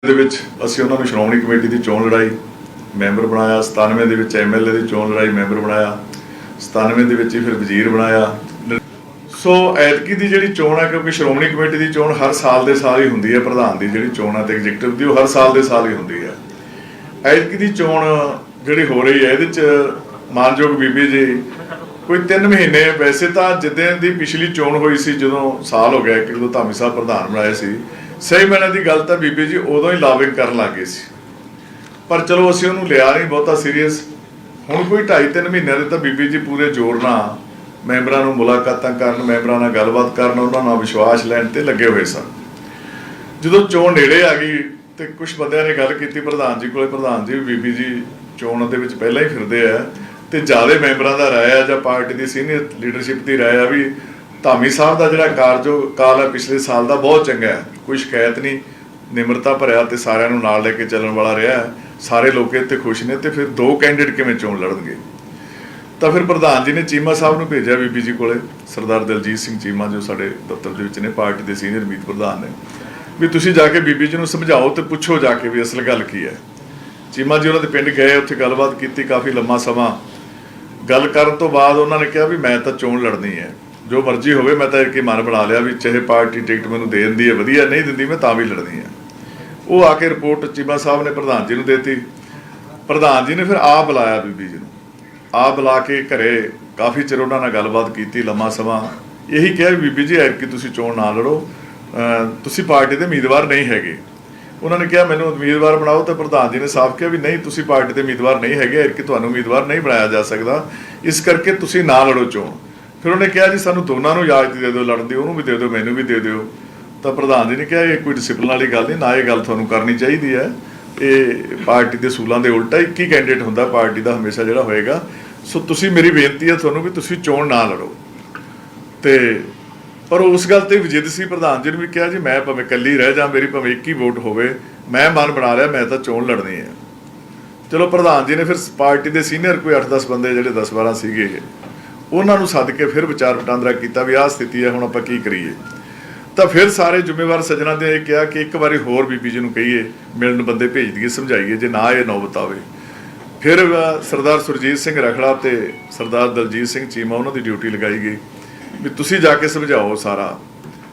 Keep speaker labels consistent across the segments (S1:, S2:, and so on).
S1: ਅਸੀਂ ਉਹਨਾਂ ਨੂੰ ਸ਼੍ਰੋਮਣੀ ਕਮੇਟੀ ਦੀ ਚੋਣ ਲੜਾਈ ਮੈਂਬਰ ਬਣਾਇਆ। 97 ਦੇ ਵਿੱਚ MLA ਦੀ ਚੋਣ ਲੜਾਈ ਮੈਂਬਰ ਬਣਾਇਆ। 97 ਦੇ ਵਿੱਚ ਹੀ ਫਿਰ ਵਜ਼ੀਰ ਬਣਾਇਆ। ਸੋ ਐਤਕੀ ਦੀ ਜਿਹੜੀ ਚੋਣ ਹੈ, ਕਿਉਂਕਿ ਸ਼੍ਰੋਮਣੀ ਕਮੇਟੀ ਦੀ ਚੋਣ ਹਰ ਸਾਲ ਦੇ ਸਾਲ ਹੀ ਹੁੰਦੀ ਹੈ, ਪ੍ਰਧਾਨ ਦੀ ਜਿਹੜੀ ਚੋਣ ਹੈ ਤੇ ਐਗਜ਼ੀਕਟਿਵ ਦੀ ਉਹ ਹਰ ਸਾਲ ਦੇ ਸਾਲ ਹੀ ਹੁੰਦੀ ਹੈ। ਐਤਕੀ ਦੀ ਚੋਣ ਜਿਹੜੀ ਹੋ ਰਹੀ ਹੈ, ਇਹਦੇ 'ਚ ਮਾਨਯੋਗ ਬੀਬੀ ਜੀ ਕੋਈ 3 ਮਹੀਨੇ, ਵੈਸੇ ਤਾਂ ਜਿੱਦਾਂ ਦੀ ਪਿਛਲੀ ਚੋਣ ਹੋਈ ਸੀ, ਜਦੋਂ ਸਾਲ ਹੋ ਗਿਆ ਕਿ ਜਦੋਂ ਧਾਮੀ ਸਾਹਿਬ ਪ੍ਰਧਾਨ ਬਣਾਏ ਸੀ, ਸਹੀ ਮੈਨੇ ਦੀ ਗੱਲ ਤਾਂ ਬੀਬੀ ਜੀ ਉਦੋਂ ਹੀ ਲਾਵਿੰਗ ਕਰਨ ਲੱਗ ਗਏ ਸੀ, ਪਰ ਚਲੋ ਅਸੀਂ ਉਹਨੂੰ ਲਿਆ ਨਹੀਂ ਬਹੁਤਾ ਸੀਰੀਅਸ। ਹੁਣ ਕੋਈ 2.5-3 ਮਹੀਨਿਆਂ ਦੇ ਤਾਂ ਬੀਬੀ ਜੀ ਪੂਰੇ ਜ਼ੋਰ ਨਾਲ ਮੈਂਬਰਾਂ ਨੂੰ ਮੁਲਾਕਾਤਾਂ ਕਰਨ, ਮੈਂਬਰਾਂ ਨਾਲ ਗੱਲਬਾਤ ਕਰਨ, ਉਹਨਾਂ ਨਾਲ ਵਿਸ਼ਵਾਸ ਲੈਣ ਤੇ ਲੱਗੇ ਹੋਏ ਸਨ। ਜਦੋਂ ਚੋਣ ਨੇੜੇ ਆ ਗਈ ਤੇ ਕੁਝ ਬੰਦਿਆਂ ਨੇ ਗੱਲ ਕੀਤੀ ਪ੍ਰਧਾਨ ਜੀ ਕੋਲੇ, ਪ੍ਰਧਾਨ ਜੀ ਬੀਬੀ ਜੀ ਚੋਣ ਦੇ ਵਿੱਚ ਪਹਿਲਾਂ ਹੀ ਫਿਰਦੇ ਆ ਤੇ ਜ਼ਿਆਦਾ ਮੈਂਬਰਾਂ ਦਾ ਰਾਏ ਆ ਜਾਂ ਪਾਰਟੀ ਦੀ ਸੀਨੀਅਰ ਲੀਡਰਸ਼ਿਪ ਦੀ ਰਾਏ ਆ ਵੀ ਧਾਮੀ ਸਾਹਿਬ ਦਾ ਜਿਹੜਾ ਕਾਰਜਕਾਲ ਹੈ ਪਿਛਲੇ ਸਾਲ ਦਾ ਬਹੁਤ ਚੰਗਾ ਹੈ, ਕੋਈ ਸ਼ਿਕਾਇਤ ਨਹੀਂ, ਨਿਮਰਤਾ ਭਰਿਆ ਤੇ ਸਾਰਿਆਂ ਨੂੰ ਨਾਲ ਲੈ ਕੇ ਚੱਲਣ ਵਾਲਾ ਰਿਹਾ, ਸਾਰੇ ਲੋਕ ਇੱਥੇ ਖੁਸ਼ ਨੇ। ਤੇ ਫਿਰ 2 ਕੈਂਡੀਡੇਟ ਕਿਵੇਂ ਚੋਣ ਲੜਨਗੇ? ਤਾਂ ਫਿਰ ਪ੍ਰਧਾਨ ਜੀ ਨੇ ਚੀਮਾ ਸਾਹਿਬ ਨੂੰ ਭੇਜਿਆ ਬੀਬੀ ਜੀ ਕੋਲੇ, ਸਰਦਾਰ ਦਲਜੀਤ ਸਿੰਘ ਚੀਮਾ ਜੋ ਸਾਡੇ ਦਫ਼ਤਰ ਦੇ ਵਿੱਚ ਨੇ, ਪਾਰਟੀ ਦੇ ਸੀਨੀਅਰ ਮੀਤ ਪ੍ਰਧਾਨ ਨੇ, ਵੀ ਤੁਸੀਂ ਜਾ ਕੇ ਬੀਬੀ ਜੀ ਨੂੰ ਸਮਝਾਓ ਤੇ ਪੁੱਛੋ ਜਾ ਕੇ ਵੀ ਅਸਲ ਗੱਲ ਕੀ ਹੈ। ਚੀਮਾ ਜੀ ਉਹਨਾਂ ਦੇ ਪਿੰਡ ਗਏ, ਉੱਥੇ ਗੱਲਬਾਤ ਕੀਤੀ, ਕਾਫੀ ਲੰਮਾ ਸਮਾਂ ਗੱਲ ਕਰਨ ਤੋਂ ਬਾਅਦ ਉਹਨਾਂ ਨੇ ਕਿਹਾ ਵੀ ਮੈਂ ਤਾਂ ਚੋਣ ਲੜਨੀ ਹੈ, ਜੋ ਮਰਜ਼ੀ ਹੋਵੇ, ਮੈਂ ਤਾਂ ਇੱਕ ਮਨ ਬਣਾ ਲਿਆ ਵੀ ਚਾਹੇ ਪਾਰਟੀ ਟਿਕਟ ਮੈਨੂੰ ਦੇ ਦਿੰਦੀ ਹੈ ਵਧੀਆ, ਨਹੀਂ ਦਿੰਦੀ ਮੈਂ ਤਾਂ ਵੀ ਲੜਨੀ ਹੈ। ਉਹ ਆ ਕੇ ਰਿਪੋਰਟ ਚੀਮਾ ਸਾਹਿਬ ਨੇ ਪ੍ਰਧਾਨ ਜੀ ਨੂੰ ਦੇਤੀ। ਪ੍ਰਧਾਨ ਜੀ ਨੇ ਫਿਰ ਆਪ ਬੁਲਾਇਆ ਬੀਬੀ ਜੀ ਨੂੰ, ਆਪ ਬੁਲਾ ਕੇ ਘਰੇ ਕਾਫੀ ਚਿਰ ਉਹਨਾਂ ਨਾਲ ਗੱਲਬਾਤ ਕੀਤੀ, ਲੰਮਾ ਸਮਾਂ। ਇਹੀ ਕਿਹਾ ਵੀ ਬੀਬੀ ਜੀ ਐਤਕੀ ਤੁਸੀਂ ਚੋਣ ਨਾ ਲੜੋ, ਤੁਸੀਂ ਪਾਰਟੀ ਦੇ ਉਮੀਦਵਾਰ ਨਹੀਂ ਹੈਗੇ। ਉਹਨਾਂ ਨੇ ਕਿਹਾ ਮੈਨੂੰ ਉਮੀਦਵਾਰ ਬਣਾਓ, ਤਾਂ ਪ੍ਰਧਾਨ ਜੀ ਨੇ ਸਾਫ਼ ਕਿਹਾ ਵੀ ਨਹੀਂ, ਤੁਸੀਂ ਪਾਰਟੀ ਦੇ ਉਮੀਦਵਾਰ ਨਹੀਂ ਹੈਗੇ, ਐਤਕੀ ਤੁਹਾਨੂੰ ਉਮੀਦਵਾਰ ਨਹੀਂ ਬਣਾਇਆ ਜਾ ਸਕਦਾ, ਇਸ ਕਰਕੇ ਤੁਸੀਂ ਨਾ ਲੜੋ ਚੋਣ। ਫਿਰ ਉਹਨੇ ਕਿਹਾ ਜੀ ਸਾਨੂੰ ਦੋਨਾਂ ਨੂੰ ਇਜਾਜ਼ਤ ਦੇ ਦਿਓ ਲੜਨ ਦੀ, ਉਹਨੂੰ ਵੀ ਦੇ ਦਿਓ ਮੈਨੂੰ ਵੀ ਦੇ ਦਿਓ। ਤਾਂ ਪ੍ਰਧਾਨ ਜੀ ਨੇ ਕਿਹਾ ਇਹ ਕੋਈ ਡਿਸਿਪਲਿਨ ਵਾਲੀ ਗੱਲ ਨਹੀਂ, ਨਾ ਇਹ ਗੱਲ ਤੁਹਾਨੂੰ ਕਰਨੀ ਚਾਹੀਦੀ ਹੈ, ਇਹ ਪਾਰਟੀ ਦੇ ਅਸੂਲਾਂ ਦੇ ਉਲਟਾ, ਇੱਕ ਹੀ ਕੈਂਡੀਡੇਟ ਹੁੰਦਾ ਪਾਰਟੀ ਦਾ ਹਮੇਸ਼ਾ ਜਿਹੜਾ ਹੋਏਗਾ। ਸੋ ਤੁਸੀਂ, ਮੇਰੀ ਬੇਨਤੀ ਹੈ ਤੁਹਾਨੂੰ ਵੀ ਤੁਸੀਂ ਚੋਣ ਨਾ ਲੜੋ। ਤੇ ਪਰ ਉਸ ਗੱਲ ਤੇ ਵਿਜਿੱਦ ਸੀ। ਪ੍ਰਧਾਨ ਜੀ ਨੇ ਵੀ ਕਿਹਾ ਜੀ ਮੈਂ ਭਾਵੇਂ ਇਕੱਲੀ ਰਹਿ ਜਾ, ਮੇਰੀ ਭਾਵੇਂ ਇੱਕ ਹੀ ਵੋਟ ਹੋਵੇ, ਮੈਂ ਮਨ ਬਣਾ ਲਿਆ ਮੈਂ ਤਾਂ ਚੋਣ ਲੜਨੀ ਹੈ। ਚਲੋ ਪ੍ਰਧਾਨ ਜੀ ਨੇ ਫਿਰ ਪਾਰਟੀ ਦੇ ਸੀਨੀਅਰ ਕੋਈ 8-10 ਬੰਦੇ ਜਿਹੜੇ 10-12 ਸੀਗੇ, ਉਹਨਾਂ ਨੂੰ ਸੱਦ ਕੇ ਫਿਰ ਵਿਚਾਰ ਵਟਾਂਦਰਾ ਕੀਤਾ ਵੀ ਆਹ ਸਥਿਤੀ ਹੈ, ਹੁਣ ਆਪਾਂ ਕੀ ਕਰੀਏ। ਤਾਂ ਫਿਰ ਸਾਰੇ ਜ਼ਿੰਮੇਵਾਰ ਸੱਜਣਾਂ ਨੇ ਇਹ ਕਿਹਾ ਕਿ ਇੱਕ ਵਾਰੀ ਹੋਰ ਬੀਬੀ ਜੀ ਨੂੰ ਕਹੀਏ, ਮਿਲਣ ਬੰਦੇ ਭੇਜ ਦਈਏ, ਸਮਝਾਈਏ, ਜੇ ਨਾ ਇਹ ਨੌਬਤ ਆਵੇ। ਫਿਰ ਸਰਦਾਰ ਸੁਰਜੀਤ ਸਿੰਘ ਰਖੜਾ ਤੇ ਸਰਦਾਰ ਦਲਜੀਤ ਸਿੰਘ ਚੀਮਾ, ਉਹਨਾਂ ਦੀ ਡਿਊਟੀ ਲਗਾਈ ਗਈ ਵੀ ਤੁਸੀਂ ਜਾ ਕੇ ਸਮਝਾਓ ਸਾਰਾ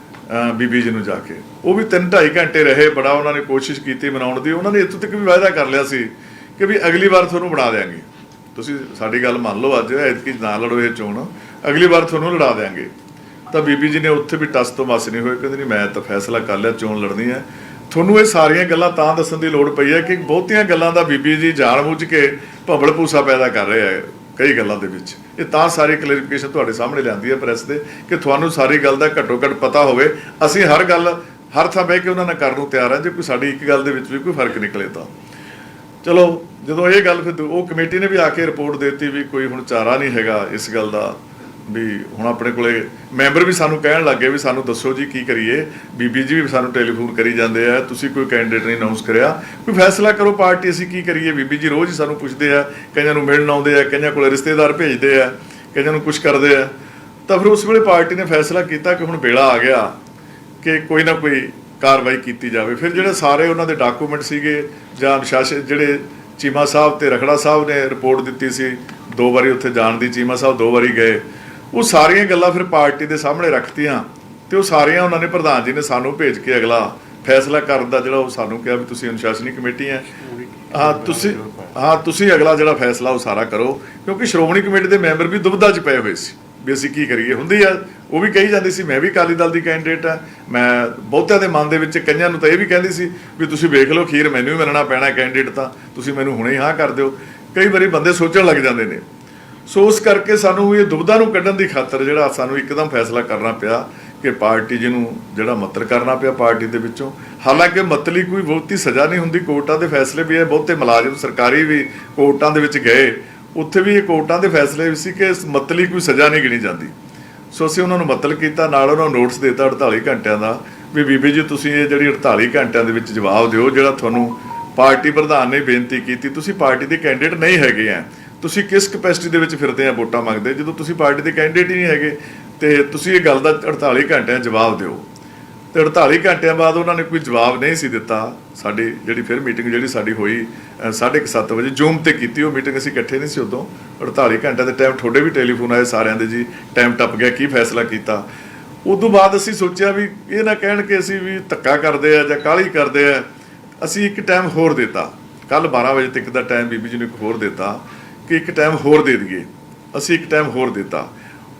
S1: ਬੀਬੀ ਜੀ ਨੂੰ ਜਾ ਕੇ। ਉਹ ਵੀ 3-2.5 ਘੰਟੇ ਰਹੇ, ਬੜਾ ਉਹਨਾਂ ਨੇ ਕੋਸ਼ਿਸ਼ ਕੀਤੀ ਮਨਾਉਣ ਦੀ। ਉਹਨਾਂ ਨੇ ਇੱਥੋਂ ਤੱਕ ਵੀ ਵਾਅਦਾ ਕਰ ਲਿਆ ਸੀ ਕਿ ਵੀ ਅਗਲੀ ਵਾਰ ਤੁਹਾਨੂੰ ਬਣਾ ਦਿਆਂਗੇ, ਤੁਸੀਂ ਸਾਡੀ ਗੱਲ ਮੰਨ ਲਓ, ਅੱਜ ਐਤਕੀ ਨਾ ਲੜੋ ਇਹ ਚੋਣ, ਅਗਲੀ ਵਾਰ ਤੁਹਾਨੂੰ ਲੜਾ ਦਿਆਂਗੇ। ਤਾਂ ਬੀਬੀ ਜੀ ਨੇ ਉੱਥੇ ਵੀ ਟਸ ਤੋਂ ਮਸ ਨਹੀਂ ਹੋਏ, ਕਹਿੰਦੇ ਨਹੀਂ ਮੈਂ ਤਾਂ ਫੈਸਲਾ ਕਰ ਲਿਆ, ਚੋਣ ਲੜਨੀ ਹੈ। ਤੁਹਾਨੂੰ ਇਹ ਸਾਰੀਆਂ ਗੱਲਾਂ ਤਾਂ ਦੱਸਣ ਦੀ ਲੋੜ ਪਈ ਹੈ ਕਿ ਬਹੁਤੀਆਂ ਗੱਲਾਂ ਦਾ ਬੀਬੀ ਜੀ ਜਾਣ-ਬੁੱਝ ਕੇ ਭੰਬਲ ਭੂਸਾ ਪੈਦਾ ਕਰ ਰਹੇ ਆ ਕਈ ਗੱਲਾਂ ਦੇ ਵਿੱਚ। ਇਹ ਤਾਂ ਸਾਰੀ ਕਲੈਰੀਫਿਕੇਸ਼ਨ ਤੁਹਾਡੇ ਸਾਹਮਣੇ ਲਿਆਂਦੀ ਹੈ ਪ੍ਰੈਸ ਦੇ, ਕਿ ਤੁਹਾਨੂੰ ਸਾਰੀ ਗੱਲ ਦਾ ਘੱਟੋ-ਘੱਟ ਪਤਾ ਹੋਵੇ। ਅਸੀਂ ਹਰ ਗੱਲ ਹਰ ਥਾਂ ਬਹਿ ਕੇ ਉਹਨਾਂ ਨਾਲ ਕਰਨ ਨੂੰ ਤਿਆਰ ਹਾਂ, ਜੇ ਕੋਈ ਸਾਡੀ ਇੱਕ ਗੱਲ ਦੇ ਵਿੱਚ ਵੀ ਕੋਈ ਫਰਕ ਨਿਕਲੇ ਤਾਂ। ਚਲੋ ਜਦੋਂ ਇਹ ਗੱਲ, ਫਿਰ ਉਹ ਕਮੇਟੀ ਨੇ ਵੀ ਆ ਕੇ ਰਿਪੋਰਟ ਦੇ ਦਿੱਤੀ ਵੀ ਕੋਈ ਹੁਣ ਚਾਰਾ ਨਹੀਂ ਹੈਗਾ ਇਸ ਗੱਲ ਦਾ, ਵੀ ਹੁਣ ਆਪਣੇ ਕੋਲੇ ਮੈਂਬਰ ਵੀ ਸਾਨੂੰ ਕਹਿਣ ਲੱਗੇ ਵੀ ਸਾਨੂੰ ਦੱਸੋ ਜੀ ਕੀ ਕਰੀਏ। ਬੀਬੀ ਜੀ ਵੀ ਸਾਨੂੰ ਟੈਲੀਫੋਨ ਕਰੀ ਜਾਂਦੇ ਆ, ਤੁਸੀਂ ਕੋਈ ਕੈਂਡੀਡੇਟ ਨਹੀਂ ਅਨਾਉਂਸ ਕਰਿਆ, ਕੋਈ ਫੈਸਲਾ ਕਰੋ ਪਾਰਟੀ, ਅਸੀਂ ਕੀ ਕਰੀਏ। ਬੀਬੀ ਜੀ ਰੋਜ਼ ਹੀ ਸਾਨੂੰ ਪੁੱਛਦੇ ਆ, ਕਈਆਂ ਨੂੰ ਮਿਲਣ ਆਉਂਦੇ ਆ, ਕਈਆਂ ਕੋਲੇ ਰਿਸ਼ਤੇਦਾਰ ਭੇਜਦੇ ਆ, ਕਈਆਂ ਨੂੰ ਕੁਛ ਕਰਦੇ ਆ। ਤਾਂ ਫਿਰ ਉਸ ਵੇਲੇ ਪਾਰਟੀ ਨੇ ਫੈਸਲਾ ਕੀਤਾ ਕਿ ਹੁਣ ਵੇਲਾ ਆ ਗਿਆ ਕਿ ਕੋਈ ਨਾ ਕੋਈ ਕਾਰਵਾਈ ਕੀਤੀ ਜਾਵੇ। ਫਿਰ ਜਿਹੜੇ ਸਾਰੇ ਉਹਨਾਂ ਦੇ ਡਾਕੂਮੈਂਟ ਸੀਗੇ ਜਾਂ ਅਨੁਸ਼ਾਸਨ, ਜਿਹੜੇ ਚੀਮਾ ਸਾਹਿਬ ਤੇ ਰਖੜਾ ਸਾਹਿਬ ਨੇ ਰਿਪੋਰਟ ਦਿੱਤੀ ਸੀ 2 ਵਾਰੀ ਉੱਥੇ ਜਾਣ ਦੀ, ਚੀਮਾ ਸਾਹਿਬ 2 ਵਾਰੀ ਗਏ, ਉਹ ਸਾਰੀਆਂ ਗੱਲਾਂ ਫਿਰ ਪਾਰਟੀ ਦੇ ਸਾਹਮਣੇ ਰੱਖਤੀਆਂ ਤੇ ਉਹ ਸਾਰੀਆਂ ਉਹਨਾਂ ਨੇ, ਪ੍ਰਧਾਨ ਜੀ ਨੇ ਸਾਨੂੰ ਭੇਜ ਕੇ ਅਗਲਾ ਫੈਸਲਾ ਕਰਨ ਦਾ ਜਿਹੜਾ ਉਹ ਸਾਨੂੰ ਕਿਹਾ ਵੀ ਤੁਸੀਂ ਅਨੁਸ਼ਾਸਨੀ ਕਮੇਟੀ ਹੈ, ਤੁਸੀਂ ਅਗਲਾ ਜਿਹੜਾ ਫੈਸਲਾ ਉਹ ਸਾਰਾ ਕਰੋ। ਕਿਉਂਕਿ ਸ਼੍ਰੋਮਣੀ ਕਮੇਟੀ ਦੇ ਮੈਂਬਰ ਵੀ ਦੁਬਿਧਾ 'ਚ ਪਏ ਹੋਏ ਸੀ ਵੀ ਅਸੀਂ ਕੀ ਕਰੀਏ। ਹੁੰਦੀ ਆ, ਉਹ ਵੀ ਕਹੀ ਜਾਂਦੀ ਸੀ ਮੈਂ ਵੀ ਅਕਾਲੀ ਦਲ ਦੀ ਕੈਂਡੀਡੇਟ ਆ, ਮੈਂ ਬਹੁਤਿਆਂ ਦੇ ਮਨ ਦੇ ਵਿੱਚ, ਕਈਆਂ ਨੂੰ ਤਾਂ ਇਹ ਵੀ ਕਹਿੰਦੀ ਸੀ ਵੀ ਤੁਸੀਂ ਵੇਖ ਲਓ ਖੀਰ ਮੈਨੂੰ ਵੀ ਮੰਨਣਾ ਪੈਣਾ ਕੈਂਡੀਡੇਟ, ਤਾਂ ਤੁਸੀਂ ਮੈਨੂੰ ਹੁਣੇ ਹੀ ਹਾਂ ਕਰ ਦਿਓ। ਕਈ ਵਾਰੀ ਬੰਦੇ ਸੋਚਣ ਲੱਗ ਜਾਂਦੇ ਨੇ। ਸੋ ਉਸ ਕਰਕੇ ਸਾਨੂੰ ਇਹ ਦੁਬਿਧਾ ਨੂੰ ਕੱਢਣ ਦੀ ਖਾਤਰ ਜਿਹੜਾ ਸਾਨੂੰ ਇੱਕਦਮ ਫੈਸਲਾ ਕਰਨਾ ਪਿਆ ਕਿ ਪਾਰਟੀ ਜੀ ਨੂੰ ਜਿਹੜਾ ਮੱਤਰ ਕਰਨਾ ਪਿਆ ਪਾਰਟੀ ਦੇ ਵਿੱਚੋਂ। ਹਾਲਾਂਕਿ ਮਤਲੀ ਕੋਈ ਬਹੁਤੀ ਸਜ਼ਾ ਨਹੀਂ ਹੁੰਦੀ, ਕੋਰਟਾਂ ਦੇ ਫੈਸਲੇ ਵੀ ਹੈ, ਬਹੁਤੇ ਮੁਲਾਜ਼ਮ ਸਰਕਾਰੀ ਵੀ ਕੋਰਟਾਂ ਦੇ ਵਿੱਚ ਗਏ, ਉੱਥੇ ਵੀ ਇਹ ਕੋਰਟਾਂ ਦੇ ਫੈਸਲੇ ਵੀ ਸੀ ਕਿ ਮਤਲੀ ਕੋਈ ਸਜ਼ਾ ਨਹੀਂ ਗਿਣੀ ਜਾਂਦੀ। ਸੋ ਅਸੀਂ ਉਹਨਾਂ ਨੂੰ ਮਤਲ ਕੀਤਾ, ਨਾਲ ਉਹਨਾਂ ਨੂੰ ਨੋਟਿਸ ਦਿੱਤਾ 48 ਘੰਟਿਆਂ ਦਾ ਵੀ ਬੀਬੀ ਜੀ ਤੁਸੀਂ ਇਹ ਜਿਹੜੀ 48 ਘੰਟਿਆਂ ਦੇ ਵਿੱਚ ਜਵਾਬ ਦਿਓ ਜਿਹੜਾ ਤੁਹਾਨੂੰ ਪਾਰਟੀ ਪ੍ਰਧਾਨ ਨੇ ਬੇਨਤੀ ਕੀਤੀ। ਤੁਸੀਂ ਪਾਰਟੀ ਦੇ ਕੈਂਡੀਡੇਟ ਨਹੀਂ ਹੈਗੇ ਆ, ਤੁਸੀਂ ਕਿਸ ਕਪੈਸਿਟੀ ਦੇ ਵਿੱਚ ਫਿਰਦੇ ਆ ਵੋਟਾਂ ਮੰਗਦੇ, ਜਦੋਂ ਤੁਸੀਂ ਪਾਰਟੀ ਦੇ ਕੈਂਡੀਡੇਟ ਹੀ ਨਹੀਂ ਹੈਗੇ, ਤੇ ਤੁਸੀਂ ਇਹ ਗੱਲ ਦਾ 48 ਘੰਟਿਆਂ ਜਵਾਬ ਦਿਓ। ਤੇ 48 ਘੰਟਿਆਂ ਬਾਅਦ ਉਹਨਾਂ ਨੇ ਕੋਈ ਜਵਾਬ ਨਹੀਂ ਸੀ ਦਿੱਤਾ। ਸਾਡੀ ਜਿਹੜੀ ਫਿਰ ਮੀਟਿੰਗ ਜਿਹੜੀ ਸਾਡੀ ਹੋਈ 7:30 ਵਜੇ ਜ਼ੂਮ ਤੇ ਕੀਤੀ, ਉਹ ਮੀਟਿੰਗ ਅਸੀਂ ਇਕੱਠੇ ਨਹੀਂ ਸੀ ਉਦੋਂ। 48 ਘੰਟਿਆਂ ਦੇ ਟਾਈਮ ਤੁਹਾਡੇ ਵੀ ਟੈਲੀਫੋਨ ਆਏ ਸਾਰਿਆਂ ਦੇ, ਜੀ ਟਾਈਮ ਟੱਪ ਗਿਆ, ਕੀ ਫੈਸਲਾ ਕੀਤਾ। ਉਦੋਂ ਬਾਅਦ ਅਸੀਂ ਸੋਚਿਆ ਵੀ ਇਹ ਨਾ ਕਹਿਣ ਕਿ ਅਸੀਂ ਵੀ ਧੱਕਾ ਕਰਦੇ ਆ ਜਾਂ ਕਾਹਲੀ ਕਰਦੇ ਆ। ਅਸੀਂ ਇੱਕ ਟਾਈਮ ਹੋਰ ਦਿੱਤਾ, ਕੱਲ 12 ਵਜੇ ਤੱਕ ਦਾ ਟਾਈਮ ਬੀਬੀ ਜੀ ਨੂੰ ਇੱਕ ਹੋਰ ਦਿੱਤਾ ਕਿ ਇੱਕ ਟਾਈਮ ਹੋਰ ਦੇ ਦਈਏ। ਅਸੀਂ ਇੱਕ ਟਾਈਮ ਹੋਰ ਦਿੱਤਾ।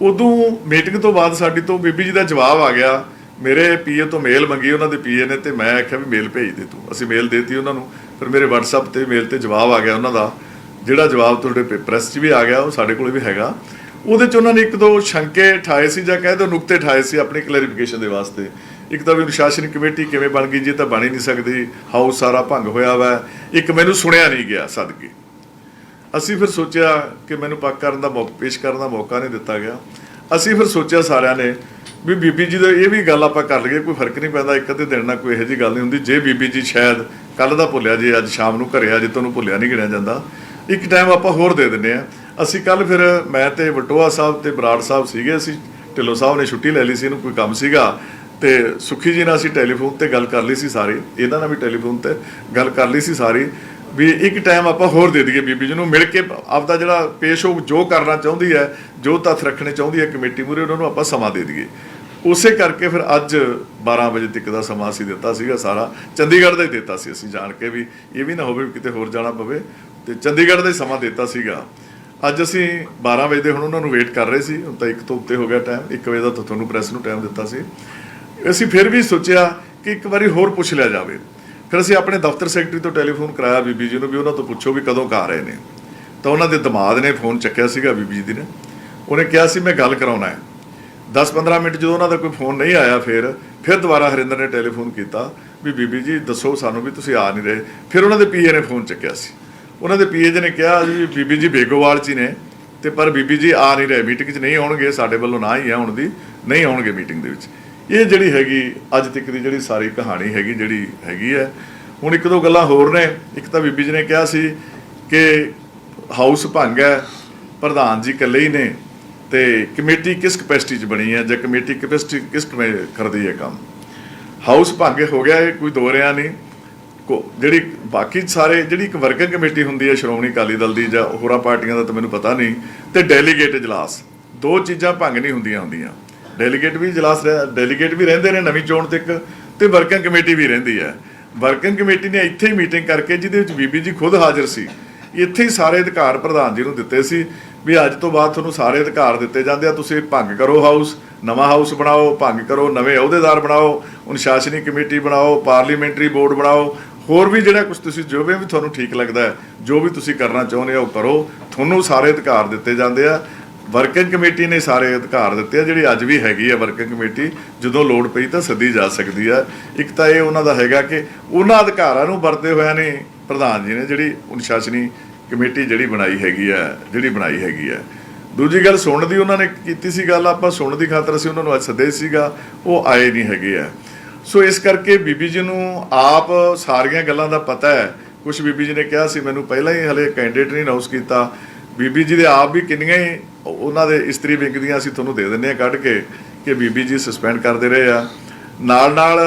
S1: ਉਦੋਂ ਮੀਟਿੰਗ ਤੋਂ ਬਾਅਦ ਸਾਡੀ ਤੋਂ ਬੀਬੀ ਜੀ ਦਾ ਜਵਾਬ ਆ ਗਿਆ। ਮੇਰੇ ਪੀਏ ਤੋਂ ਮੇਲ ਮੰਗੀ ਉਹਨਾਂ ਦੇ ਪੀਏ ਨੇ, ਤੇ ਮੈਂ ਆਖਿਆ ਵੀ ਮੇਲ ਭੇਜ ਦੇ ਤੂੰ। ਅਸੀਂ ਮੇਲ ਦੇਤੀ ਉਹਨਾਂ ਨੂੰ। ਫਿਰ ਮੇਰੇ WhatsApp ਤੇ ਮੇਲ ਤੇ ਜਵਾਬ ਆ ਗਿਆ ਉਹਨਾਂ ਦਾ, ਜਿਹੜਾ ਜਵਾਬ ਤੁਹਾਡੇ ਪ੍ਰੈਸ 'ਚ ਵੀ ਆ ਗਿਆ, ਉਹ ਸਾਡੇ ਕੋਲ ਵੀ ਹੈਗਾ। ਉਹਦੇ 'ਚ ਉਹਨਾਂ ਨੇ ਇੱਕ ਦੋ ਸ਼ੰਕੇ ਠਾਏ ਸੀ, ਜਾਂ ਕਹਿ ਦਿਓ ਨੁਕਤੇ ਠਾਏ ਸੀ ਆਪਣੀ ਕਲੈਰੀਫਿਕੇਸ਼ਨ ਦੇ ਵਾਸਤੇ। ਇੱਕ ਤਾਂ ਵੀ ਅਨੁਸ਼ਾਸਨ ਕਮੇਟੀ ਕਿਵੇਂ ਬਣ ਗਈ ਜੀ, ਤਾਂ ਬਣ ਹੀ ਨਹੀਂ ਸਕਦੀ, ਹਾਊਸ ਸਾਰਾ ਭੰਗ ਹੋਇਆ ਵਾ। ਇੱਕ ਮੈਨੂੰ ਸੁਣਿਆ ਨਹੀਂ ਗਿਆ ਸਦਕੇ। ਅਸੀਂ ਫਿਰ ਸੋਚਿਆ ਕਿ ਮੈਨੂੰ ਪੱਕ ਕਰਨ ਦਾ ਪੇਸ਼ ਕਰਨ ਦਾ ਮੌਕਾ ਨਹੀਂ ਦਿੱਤਾ ਗਿਆ। ਅਸੀਂ ਫਿਰ ਸੋਚਿਆ ਸਾਰਿਆਂ ਨੇ ਵੀ ਬੀਬੀ ਜੀ ਦਾ ਇਹ ਵੀ ਗੱਲ ਆਪਾਂ ਕਰ ਲਈਏ, ਕੋਈ ਫਰਕ ਨਹੀਂ ਪੈਂਦਾ, ਇੱਕ ਅੱਧੇ ਦਿਨ ਨਾਲ ਕੋਈ ਇਹੋ ਜਿਹੀ ਗੱਲ ਨਹੀਂ ਹੁੰਦੀ। ਜੇ ਬੀਬੀ ਜੀ ਸ਼ਾਇਦ ਕੱਲ ਦਾ ਭੁੱਲਿਆ, ਜੇ ਅੱਜ ਸ਼ਾਮ ਨੂੰ ਘਰੇ ਆ ਜੇ ਤੁਹਾਨੂੰ ਭੁੱਲਿਆ ਨਹੀਂ ਗਿਣਿਆ ਜਾਂਦਾ, ਇੱਕ ਟਾਈਮ ਆਪਾਂ ਹੋਰ ਦੇ ਦਿੰਦੇ ਆ। ਅਸੀਂ ਕੱਲ ਫਿਰ ਮੈਂ ਤੇ ਵਟੋਆ ਸਾਹਿਬ ਤੇ ਬਰਾੜ ਸਾਹਿਬ ਸੀਗੇ, ਅਸੀਂ ਢਿੱਲੋਂ ਸਾਹਿਬ ਨੇ ਛੁੱਟੀ ਲੈ ਲਈ ਸੀ, ਇਹਨੂੰ ਕੋਈ ਕੰਮ ਸੀਗਾ, ਤੇ ਸੁਖੀ ਜੀ ਨਾਲ ਅਸੀਂ ਟੈਲੀਫੋਨ ਤੇ ਗੱਲ ਕਰ ਲਈ ਸੀ ਸਾਰੀ, ਇਹਨਾਂ ਨਾਲ ਵੀ ਟੈਲੀਫੋਨ ਤੇ ਗੱਲ ਕਰ ਲਈ ਸੀ ਸਾਰੀ, ਵੀ ਇੱਕ ਟਾਈਮ ਆਪਾਂ ਹੋਰ ਦੇ ਦਈਏ ਬੀਬੀ ਜੀ ਨੂੰ, ਮਿਲ ਕੇ ਆਪਦਾ ਜਿਹੜਾ ਪੇਸ਼ ਹੋ ਜੋ ਕਰਨਾ ਚਾਹੁੰਦੀ ਹੈ, ਜੋ ਤੱਥ ਰੱਖਣੇ ਚਾਹੁੰਦੀ ਹੈ ਕਮੇਟੀ ਮੂਹਰੇ, ਉਹਨਾਂ ਨੂੰ ਆਪਾਂ ਸਮਾਂ ਦੇ ਦਈਏ। ਉਸੇ ਕਰਕੇ ਫਿਰ ਅੱਜ 12 ਵਜੇ ਤੱਕ ਦਾ ਸਮਾਂ ਅਸੀਂ ਦਿੱਤਾ ਸੀਗਾ, ਸਾਰਾ ਚੰਡੀਗੜ੍ਹ ਦਾ ਹੀ ਦਿੱਤਾ ਸੀ ਅਸੀਂ, ਜਾਣ ਕੇ ਵੀ ਇਹ ਵੀ ਨਾ ਹੋਵੇ ਵੀ ਕਿਤੇ ਹੋਰ ਜਾਣਾ ਪਵੇ, ਤੇ ਚੰਡੀਗੜ੍ਹ ਦਾ ਹੀ ਸਮਾਂ ਦਿੱਤਾ ਸੀਗਾ। ਅੱਜ ਅਸੀਂ 12 ਵਜੇ ਦੇ ਹੁਣ ਉਹਨਾਂ ਨੂੰ ਵੇਟ ਕਰ ਰਹੇ ਸੀ, ਹੁਣ ਤਾਂ 1 ਤੋਂ ਉੱਤੇ ਹੋ ਗਿਆ ਟਾਈਮ, 1 ਵਜੇ ਦਾ ਤਾਂ ਤੁਹਾਨੂੰ ਪ੍ਰੈਸ ਨੂੰ ਟਾਈਮ ਦਿੱਤਾ ਸੀ। ਅਸੀਂ ਫਿਰ ਵੀ ਸੋਚਿਆ ਕਿ ਇੱਕ ਵਾਰੀ ਹੋਰ ਪੁੱਛ ਲਿਆ ਜਾਵੇ। ਫਿਰ ਅਸੀਂ ਆਪਣੇ ਦਫ਼ਤਰ ਸੈਕਟਰੀ ਤੋਂ ਟੈਲੀਫੋਨ ਕਰਾਇਆ ਬੀਬੀ ਜੀ ਨੂੰ ਵੀ ਉਹਨਾਂ ਤੋਂ ਪੁੱਛੋ ਵੀ ਕਦੋਂ ਆ ਰਹੇ ਨੇ। ਤਾਂ ਉਹਨਾਂ ਦੇ ਦਮਾਦ ਨੇ ਫੋਨ ਚੱਕਿਆ ਸੀਗਾ ਬੀਬੀ ਜੀ ਦੀ ਨੇ, ਉਹਨੇ ਕਿਹਾ ਸੀ ਮੈਂ ਗੱਲ ਕਰਾਉਣਾ ਹੈ। 10-15 ਮਿੰਟ ਜਦੋਂ ਉਹਨਾਂ ਦਾ ਕੋਈ ਫੋਨ ਨਹੀਂ ਆਇਆ, ਫਿਰ ਦੁਬਾਰਾ ਹਰਿੰਦਰ ਨੇ ਟੈਲੀਫੋਨ ਕੀਤਾ ਵੀ ਬੀਬੀ ਜੀ ਦੱਸੋ ਸਾਨੂੰ ਵੀ ਤੁਸੀਂ ਆ ਨਹੀਂ ਰਹੇ। ਫਿਰ ਉਹਨਾਂ ਦੇ ਪੀਏ ਨੇ ਫੋਨ ਚੱਕਿਆ ਸੀ, ਉਹਨਾਂ ਦੇ ਪੀਏ ਜੀ ਨੇ ਕਿਹਾ ਜੀ ਬੀਬੀ ਜੀ ਬੇਗੋਵਾਲ 'ਚ ਹੀ ਨੇ, ਤੇ ਪਰ ਬੀਬੀ ਜੀ ਆ ਨਹੀਂ ਰਹੇ, ਮੀਟਿੰਗ 'ਚ ਨਹੀਂ ਆਉਣਗੇ, ਸਾਡੇ ਵੱਲੋਂ ਨਾ ਹੀ ਹੈ ਹੁਣ ਦੀ, ਨਹੀਂ ਆਉਣਗੇ ਮੀਟਿੰਗ ਦੇ ਵਿੱਚ। ਇਹ ਜਿਹੜੀ ਹੈਗੀ ਅੱਜ ਤੱਕ ਦੀ ਜਿਹੜੀ ਸਾਰੀ ਕਹਾਣੀ ਹੈਗੀ ਜਿਹੜੀ ਹੈਗੀ ਹੈ। ਹੁਣ ਇੱਕ ਦੋ ਗੱਲਾਂ ਹੋਰ ਨੇ। ਇੱਕ ਤਾਂ ਬੀਬੀ ਜੀ ਨੇ ਕਿਹਾ ਸੀ ਕਿ ਹਾਊਸ ਭੰਗ ਹੈ, ਪ੍ਰਧਾਨ ਜੀ ਇਕੱਲੇ ਹੀ ਨੇ, ਤੇ ਕਮੇਟੀ ਕਿਸ ਕਪੈਸਿਟੀ 'ਚ ਬਣੀ ਹੈ, ਜਾਂ ਕਮੇਟੀ ਕਪੈਸਿਟੀ ਕਿਸ ਕਿਵੇਂ ਕਰਦੀ ਹੈ ਕੰਮ। ਹਾਊਸ ਭੰਗ ਹੋ ਗਿਆ, ਇਹ ਕੋਈ ਦੋ ਰਿਆ ਨਹੀਂ। ਜਿਹੜੀ ਬਾਕੀ ਸਾਰੇ ਜਿਹੜੀ ਇੱਕ ਵਰਕਿੰਗ ਕਮੇਟੀ ਹੁੰਦੀ ਹੈ ਸ਼੍ਰੋਮਣੀ ਅਕਾਲੀ ਦਲ ਦੀ ਜਾਂ ਹੋਰਾਂ ਪਾਰਟੀਆਂ ਦਾ ਤਾਂ ਮੈਨੂੰ ਪਤਾ ਨਹੀਂ, ਤੇ ਡੈਲੀਗੇਟ ਇਜਲਾਸ, ਦੋ ਚੀਜ਼ਾਂ ਭੰਗ ਨਹੀਂ ਹੁੰਦੀਆਂ। ਡੈਲੀਗੇਟ ਵੀ ਇਜਲਾਸ ਡੈਲੀਗੇਟ ਵੀ ਰਹਿੰਦੇ ਨੇ ਨਵੀਂ ਚੋਣ ਤੱਕ, ਤੇ ਵਰਕਿੰਗ ਕਮੇਟੀ ਵੀ ਰਹਿੰਦੀ ਹੈ। ਵਰਕਿੰਗ ਕਮੇਟੀ ਨੇ ਇੱਥੇ ਹੀ ਮੀਟਿੰਗ ਕਰਕੇ, ਜਿਹਦੇ ਵਿੱਚ ਬੀਬੀ ਜੀ ਖੁਦ ਹਾਜ਼ਰ ਸੀ, ਇੱਥੇ ਹੀ ਸਾਰੇ ਅਧਿਕਾਰ ਪ੍ਰਧਾਨ ਜੀ ਨੂੰ ਦਿੱਤੇ ਸੀ ਵੀ ਅੱਜ ਤੋਂ ਬਾਅਦ ਤੁਹਾਨੂੰ ਸਾਰੇ ਅਧਿਕਾਰ ਦਿੱਤੇ ਜਾਂਦੇ ਆ, ਤੁਸੀਂ ਭੰਗ ਕਰੋ ਹਾਊਸ, ਨਵਾਂ ਹਾਊਸ ਬਣਾਓ, ਭੰਗ ਕਰੋ, ਨਵੇਂ ਅਹੁਦੇਦਾਰ ਬਣਾਓ, ਅਨੁਸ਼ਾਸਨੀ ਕਮੇਟੀ ਬਣਾਓ, ਪਾਰਲੀਮੈਂਟਰੀ ਬੋਰਡ ਬਣਾਓ, ਹੋਰ ਵੀ ਜਿਹੜਾ ਕੁਝ ਤੁਸੀਂ ਜੋ ਵੀ ਤੁਹਾਨੂੰ ਠੀਕ ਲੱਗਦਾ ਹੈ, ਜੋ ਵੀ ਤੁਸੀਂ ਕਰਨਾ ਚਾਹੁੰਦੇ ਹੋ ਉਹ ਕਰੋ, ਤੁਹਾਨੂੰ ਸਾਰੇ ਅਧਿਕਾਰ ਦਿੱਤੇ ਜਾਂਦੇ ਆ। ਵਰਕਿੰਗ ਕਮੇਟੀ ਨੇ ਸਾਰੇ ਅਧਿਕਾਰ ਦਿੱਤੇ ਆ, ਜਿਹੜੀ ਅੱਜ ਵੀ ਹੈਗੀ ਆ ਵਰਕਿੰਗ ਕਮੇਟੀ, ਜਦੋਂ ਲੋੜ ਪਈ ਤਾਂ ਸੱਦੀ ਜਾ ਸਕਦੀ ਆ। ਇੱਕ ਤਾਂ ਇਹ ਉਹਨਾਂ ਦਾ ਹੈਗਾ ਕਿ ਉਹਨਾਂ ਅਧਿਕਾਰਾਂ ਨੂੰ ਵਰਤਦੇ ਹੋਇਆ ਨੇ ਪ੍ਰਧਾਨ ਜੀ ਨੇ ਜਿਹੜੀ ਅਨੁਸ਼ਾਸਨੀ ਕਮੇਟੀ ਜਿਹੜੀ ਬਣਾਈ ਹੈਗੀ ਹੈ। ਦੂਜੀ ਗੱਲ ਸੁਣਨ ਦੀ ਉਹਨਾਂ ਨੇ ਕੀਤੀ ਸੀ ਗੱਲ, ਆਪਾਂ ਸੁਣਨ ਦੀ ਖਾਤਰ ਅਸੀਂ ਉਹਨਾਂ ਨੂੰ ਅੱਜ ਸੱਦੇ ਸੀਗਾ, ਉਹ ਆਏ ਨਹੀਂ ਹੈਗੇ ਆ। ਸੋ ਇਸ ਕਰਕੇ ਬੀਬੀ ਜੀ ਨੂੰ ਆਪ ਸਾਰੀਆਂ ਗੱਲਾਂ ਦਾ ਪਤਾ ਹੈ। ਕੁਛ ਬੀਬੀ ਜੀ ਨੇ ਕਿਹਾ ਸੀ ਮੈਨੂੰ ਪਹਿਲਾਂ ਹੀ, ਹਲੇ ਕੈਂਡੀਡੇਟ ਨਹੀਂ ਅਨਾਉਂਸ ਕੀਤਾ। ਬੀਬੀ ਜੀ ਦੇ ਆਪ ਵੀ ਕਿੰਨੀਆਂ ਹੀ ਉਹਨਾਂ ਦੇ ਇਸਤਰੀ ਵਿੰਗ ਦੀਆਂ ਅਸੀਂ ਤੁਹਾਨੂੰ ਦੇ ਦਿੰਦੇ ਹਾਂ ਕੱਢ ਕੇ, ਕਿ ਬੀਬੀ ਜੀ ਸਸਪੈਂਡ ਕਰਦੇ ਰਹੇ ਆ। ਨਾਲ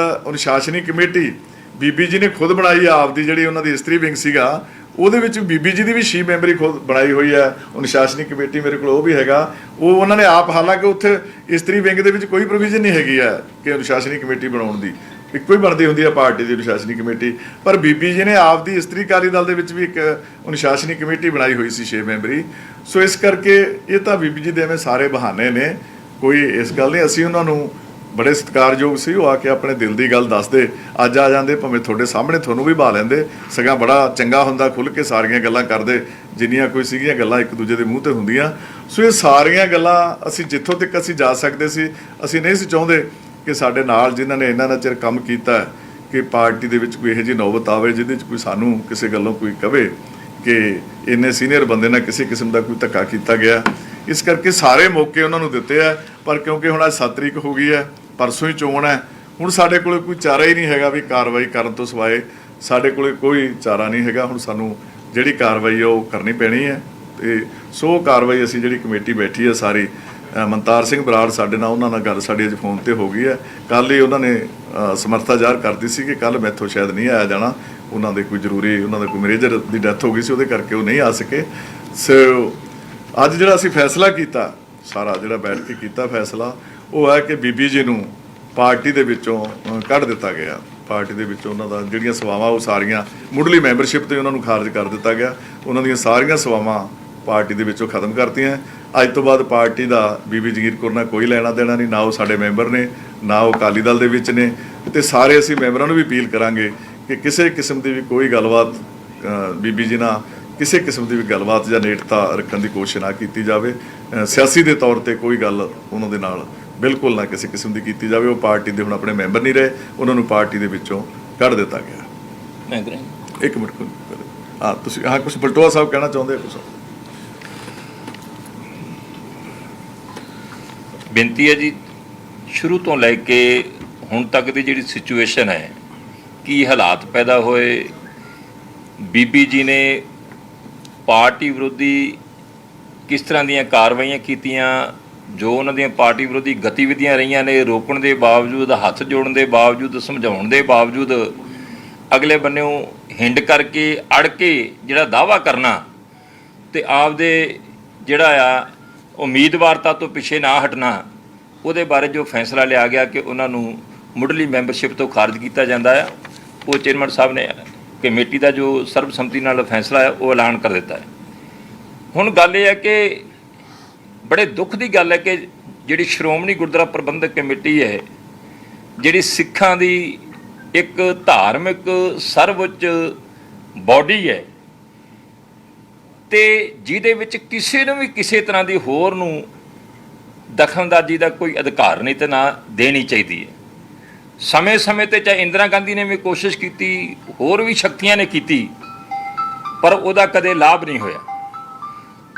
S1: ਅਨੁਸ਼ਾਸਨੀ ਕਮੇਟੀ ਬੀਬੀ ਜੀ ਨੇ ਖੁਦ ਬਣਾਈ ਆ, ਆਪ ਦੀ ਜਿਹੜੀ ਉਹਨਾਂ ਦੀ ਇਸਤਰੀ ਵਿੰਗ ਸੀਗਾ, ਉਹਦੇ ਵਿੱਚ ਬੀਬੀ ਜੀ ਦੀ ਵੀ 6 ਮੈਂਬਰੀ ਖੁਦ ਬਣਾਈ ਹੋਈ ਹੈ ਅਨੁਸ਼ਾਸਨੀ ਕਮੇਟੀ, ਮੇਰੇ ਕੋਲ ਉਹ ਵੀ ਹੈਗਾ। ਉਹ ਉਹਨਾਂ ਨੇ ਆਪ, ਹਾਲਾਂਕਿ ਉੱਥੇ ਇਸਤਰੀ ਵਿੰਗ ਦੇ ਵਿੱਚ ਕੋਈ ਪ੍ਰੋਵੀਜ਼ਨ ਨਹੀਂ ਹੈਗੀ ਹੈ ਕਿ ਅਨੁਸ਼ਾਸਨੀ ਕਮੇਟੀ ਬਣਾਉਣ ਦੀ, ਇੱਕੋ ਹੀ ਬਣਦੀ ਹੁੰਦੀ ਹੈ ਪਾਰਟੀ ਦੀ ਅਨੁਸ਼ਾਸਨੀ ਕਮੇਟੀ, ਪਰ ਬੀਬੀ ਜੀ ਨੇ ਆਪ ਦੀ ਇਸਤਰੀ ਅਕਾਲੀ ਦਲ ਦੇ ਵਿੱਚ ਵੀ ਇੱਕ ਅਨੁਸ਼ਾਸਨੀ ਕਮੇਟੀ ਬਣਾਈ ਹੋਈ ਸੀ 6 ਮੈਂਬਰੀ। ਸੋ ਇਸ ਕਰਕੇ ਇਹ ਤਾਂ ਬੀਬੀ ਜੀ ਦੇ ਐਵੇਂ ਸਾਰੇ ਬਹਾਨੇ ਨੇ, ਕੋਈ ਇਸ ਗੱਲ ਨਹੀਂ। ਅਸੀਂ ਉਹਨਾਂ ਨੂੰ ਬੜੇ ਸਤਿਕਾਰਯੋਗ ਸੀ, ਉਹ ਆ ਕੇ ਆਪਣੇ ਦਿਲ ਦੀ ਗੱਲ ਦੱਸਦੇ, ਅੱਜ ਆ ਜਾਂਦੇ, ਭਾਵੇਂ ਤੁਹਾਡੇ ਸਾਹਮਣੇ ਤੁਹਾਨੂੰ ਵੀ ਬਹਾ ਲੈਂਦੇ, ਸਗੋਂ ਬੜਾ ਚੰਗਾ ਹੁੰਦਾ ਖੁੱਲ੍ਹ ਕੇ ਸਾਰੀਆਂ ਗੱਲਾਂ ਕਰਦੇ, ਜਿੰਨੀਆਂ ਕੋਈ ਸੀਗੀਆਂ ਗੱਲਾਂ ਇੱਕ ਦੂਜੇ ਦੇ ਮੂੰਹ ਤੇ ਹੁੰਦੀਆਂ। ਸੋ ਇਹ ਸਾਰੀਆਂ ਗੱਲਾਂ ਅਸੀਂ ਜਿੱਥੋਂ ਤੱਕ ਅਸੀਂ ਜਾ ਸਕਦੇ ਸੀ, ਅਸੀਂ ਨਹੀਂ ਸੀ ਚਾਹੁੰਦੇ ਕਿ ਸਾਡੇ ਨਾਲ ਜਿਨ੍ਹਾਂ ਨੇ ਇੰਨਾ ਚਿਰ ਕੰਮ ਕੀਤਾ ਕਿ ਪਾਰਟੀ ਦੇ ਵਿੱਚ ਕੋਈ ਇਹੋ ਜਿਹੀ ਨੌਬਤ ਆਵੇ ਜਿਹਦੇ 'ਚ ਕੋਈ ਸਾਨੂੰ ਕਿਸੇ ਗੱਲੋਂ ਕੋਈ ਕਵੇ ਕਿ ਇੰਨੇ ਸੀਨੀਅਰ ਬੰਦੇ ਨਾਲ ਕਿਸੇ ਕਿਸਮ ਦਾ ਕੋਈ ਧੱਕਾ ਕੀਤਾ ਗਿਆ। ਇਸ ਕਰਕੇ ਸਾਰੇ ਮੌਕੇ ਉਹਨਾਂ ਨੂੰ ਦਿੱਤੇ ਆ, ਪਰ ਕਿਉਂਕਿ ਹੁਣ ਅੱਜ 7 ਤਰੀਕ ਹੋ ਗਈ ਹੈ, ਪਰਸੋਂ ਹੀ ਚੋਣ ਹੈ, ਹੁਣ ਸਾਡੇ ਕੋਲ ਕੋਈ ਚਾਰਾ ਹੀ ਨਹੀਂ ਹੈਗਾ ਵੀ ਕਾਰਵਾਈ ਕਰਨ ਤੋਂ ਸਿਵਾਏ, ਸਾਡੇ ਕੋਲ ਕੋਈ ਚਾਰਾ ਨਹੀਂ ਹੈਗਾ। ਹੁਣ ਸਾਨੂੰ ਜਿਹੜੀ ਕਾਰਵਾਈ ਆ ਉਹ ਕਰਨੀ ਪੈਣੀ ਹੈ, ਤੇ ਸੋ ਕਾਰਵਾਈ ਅਸੀਂ ਜਿਹੜੀ ਕਮੇਟੀ ਬੈਠੀ ਹੈ ਸਾਰੀ, ਮਨਤਾਰ ਸਿੰਘ ਬਰਾੜ ਸਾਡੇ ਨਾਲ, ਉਹਨਾਂ ਨਾਲ ਗੱਲ ਸਾਡੀ ਅੱਜ ਫੋਨ ਤੇ ਹੋ ਗਈ ਹੈ। ਕੱਲ੍ਹ ਹੀ ਉਹਨਾਂ ਨੇ ਸਮਰਥਾ ਜ਼ਾਹਰ ਕਰਦੀ ਸੀ ਕਿ ਕੱਲ੍ਹ ਮੈਥੋਂ ਸ਼ਾਇਦ ਨਹੀਂ ਆਇਆ ਜਾਣਾ, ਉਹਨਾਂ ਦੇ ਕੋਈ ਜ਼ਰੂਰੀ, ਉਹਨਾਂ ਦਾ ਕੋਈ ਮੈਨੇਜਰ ਦੀ ਡੈਥ ਹੋ ਗਈ ਸੀ, ਉਹਦੇ ਕਰਕੇ ਉਹ ਨਹੀਂ ਆ ਸਕੇ। ਸੋ ਅੱਜ ਜਿਹੜਾ ਅਸੀਂ ਫੈਸਲਾ ਕੀਤਾ, ਸਾਰਾ ਜਿਹੜਾ ਬੈਠ ਕੇ ਕੀਤਾ ਫੈਸਲਾ, ਉਹ ਹੈ ਕਿ ਬੀਬੀ ਜੀ ਨੂੰ ਪਾਰਟੀ ਦੇ ਵਿੱਚੋਂ ਕੱਢ ਦਿੱਤਾ ਗਿਆ। ਪਾਰਟੀ ਦੇ ਵਿੱਚੋਂ ਉਹਨਾਂ ਦਾ ਜਿਹੜੀਆਂ ਸੇਵਾਵਾਂ ਉਹ ਸਾਰੀਆਂ ਮੁੱਢਲੀ ਮੈਂਬਰਸ਼ਿਪ ਤੇ ਉਹਨਾਂ ਨੂੰ ਖਾਰਜ ਕਰ ਦਿੱਤਾ ਗਿਆ। ਉਹਨਾਂ ਦੀਆਂ ਸਾਰੀਆਂ ਸੇਵਾਵਾਂ ਪਾਰਟੀ ਦੇ ਵਿੱਚੋਂ ਖਤਮ ਕਰਤੀਆਂ। ਅੱਜ ਤੋਂ ਬਾਅਦ ਪਾਰਟੀ ਦਾ ਬੀਬੀ ਜਗੀਰ ਕੌਰ ਨਾਲ ਕੋਈ ਲੈਣਾ ਦੇਣਾ ਨਹੀਂ, ਨਾ ਉਹ ਸਾਡੇ ਮੈਂਬਰ ਨੇ, ਨਾ ਉਹ ਅਕਾਲੀ ਦਲ ਦੇ ਵਿੱਚ ਨੇ। ਤੇ ਸਾਰੇ ਅਸੀਂ ਮੈਂਬਰਾਂ ਨੂੰ ਵੀ ਅਪੀਲ ਕਰਾਂਗੇ ਕਿ ਕਿਸੇ ਕਿਸਮ ਦੀ ਵੀ ਕੋਈ ਗੱਲਬਾਤ ਬੀਬੀ ਜੀ ਨਾਲ ਕਿਸੇ ਕਿਸਮ ਦੀ ਵੀ ਗੱਲਬਾਤ ਜਾਂ ਨੇੜਤਾ ਰੱਖਣ ਦੀ ਕੋਸ਼ਿਸ਼ ਨਾ ਕੀਤੀ ਜਾਵੇ। ਸਿਆਸੀ ਦੇ ਤੌਰ ਤੇ ਕੋਈ ਗੱਲ ਉਹਨਾਂ ਦੇ ਨਾਲ ਬਿਲਕੁਲ ਨਾ ਕਿਸੇ ਕਿਸਮ ਦੀ ਕੀਤੀ ਜਾਵੇ। ਉਹ ਪਾਰਟੀ ਦੇ ਹੁਣ ਆਪਣੇ ਮੈਂਬਰ ਨਹੀਂ ਰਹੇ, ਉਹਨਾਂ ਨੂੰ ਪਾਰਟੀ ਦੇ ਵਿੱਚੋਂ ਕੱਢ ਦਿੱਤਾ ਗਿਆ। ਇੱਕ ਮਿੰਟ, ਹਾਂ ਤੁਸੀਂ ਕੁਝ ਬਲਟੋਆ ਸਾਹਿਬ ਕਹਿਣਾ ਚਾਹੁੰਦੇ ਹੋ? ਕੁਛ
S2: ਬੇਨਤੀ ਹੈ ਜੀ, ਸ਼ੁਰੂ ਤੋਂ ਲੈ ਕੇ ਹੁਣ ਤੱਕ ਦੀ ਜਿਹੜੀ ਸਿਚੁਏਸ਼ਨ ਹੈ, ਕੀ ਹਾਲਾਤ ਪੈਦਾ ਹੋਏ, ਬੀਬੀ ਜੀ ਨੇ ਪਾਰਟੀ ਵਿਰੋਧੀ ਕਿਸ ਤਰ੍ਹਾਂ ਦੀਆਂ ਕਾਰਵਾਈਆਂ ਕੀਤੀਆਂ, ਜੋ ਉਹਨਾਂ ਦੀਆਂ ਪਾਰਟੀ ਵਿਰੋਧੀ ਗਤੀਵਿਧੀਆਂ ਰਹੀਆਂ ਨੇ, ਰੋਕਣ ਦੇ ਬਾਵਜੂਦ, ਹੱਥ ਜੋੜਨ ਦੇ ਬਾਵਜੂਦ, ਸਮਝਾਉਣ ਦੇ ਬਾਵਜੂਦ, ਅਗਲੇ ਬੰਨਿਓਂ ਹਿੰਡ ਕਰਕੇ ਅੜ ਕੇ ਜਿਹੜਾ ਦਾਅਵਾ ਕਰਨਾ ਤੇ ਆਪਦੇ ਜਿਹੜਾ ਆ ਉਮੀਦਵਾਰਤਾ ਤੋਂ ਪਿੱਛੇ ਨਾ ਹਟਣਾ, ਉਹਦੇ ਬਾਰੇ ਜੋ ਫੈਸਲਾ ਲਿਆ ਗਿਆ ਕਿ ਉਹਨਾਂ ਨੂੰ ਮੁੱਢਲੀ ਮੈਂਬਰਸ਼ਿਪ ਤੋਂ ਖਾਰਜ ਕੀਤਾ ਜਾਂਦਾ ਹੈ, ਉਹ ਚੇਅਰਮੈਨ ਸਾਹਿਬ ਨੇ ਕਮੇਟੀ ਦਾ ਜੋ ਸਰਬਸੰਮਤੀ ਨਾਲ ਫੈਸਲਾ ਹੈ ਉਹ ਐਲਾਨ ਕਰ ਦਿੱਤਾ ਹੈ। ਹੁਣ ਗੱਲ ਇਹ ਹੈ ਕਿ ਬੜੇ ਦੁੱਖ ਦੀ ਗੱਲ ਹੈ ਕਿ ਜਿਹੜੀ ਸ਼੍ਰੋਮਣੀ ਗੁਰਦੁਆਰਾ ਪ੍ਰਬੰਧਕ ਕਮੇਟੀ ਹੈ, ਜਿਹੜੀ ਸਿੱਖਾਂ ਦੀ ਇੱਕ ਧਾਰਮਿਕ ਸਰਵਉੱਚ ਬਾਡੀ ਹੈ, ਤੇ ਜਿਹਦੇ ਵਿੱਚ ਕਿਸੇ ਨੂੰ ਵੀ ਕਿਸੇ ਤਰ੍ਹਾਂ ਦੀ ਹੋਰ ਨੂੰ ਦਖਲਅੰਦਾਜ਼ੀ ਦਾ ਕੋਈ ਅਧਿਕਾਰ ਨਹੀਂ ਤੇ ਨਾ ਦੇਣੀ ਚਾਹੀਦੀ ਹੈ। ਸਮੇਂ-ਸਮੇਂ ਤੇ ਚਾਹੇ ਇੰਦਰਾ ਗਾਂਧੀ ਨੇ ਵੀ ਕੋਸ਼ਿਸ਼ ਕੀਤੀ, ਹੋਰ ਵੀ ਸ਼ਕਤੀਆਂ ਨੇ ਕੀਤੀ, ਪਰ ਉਹਦਾ ਕਦੇ ਲਾਭ ਨਹੀਂ ਹੋਇਆ।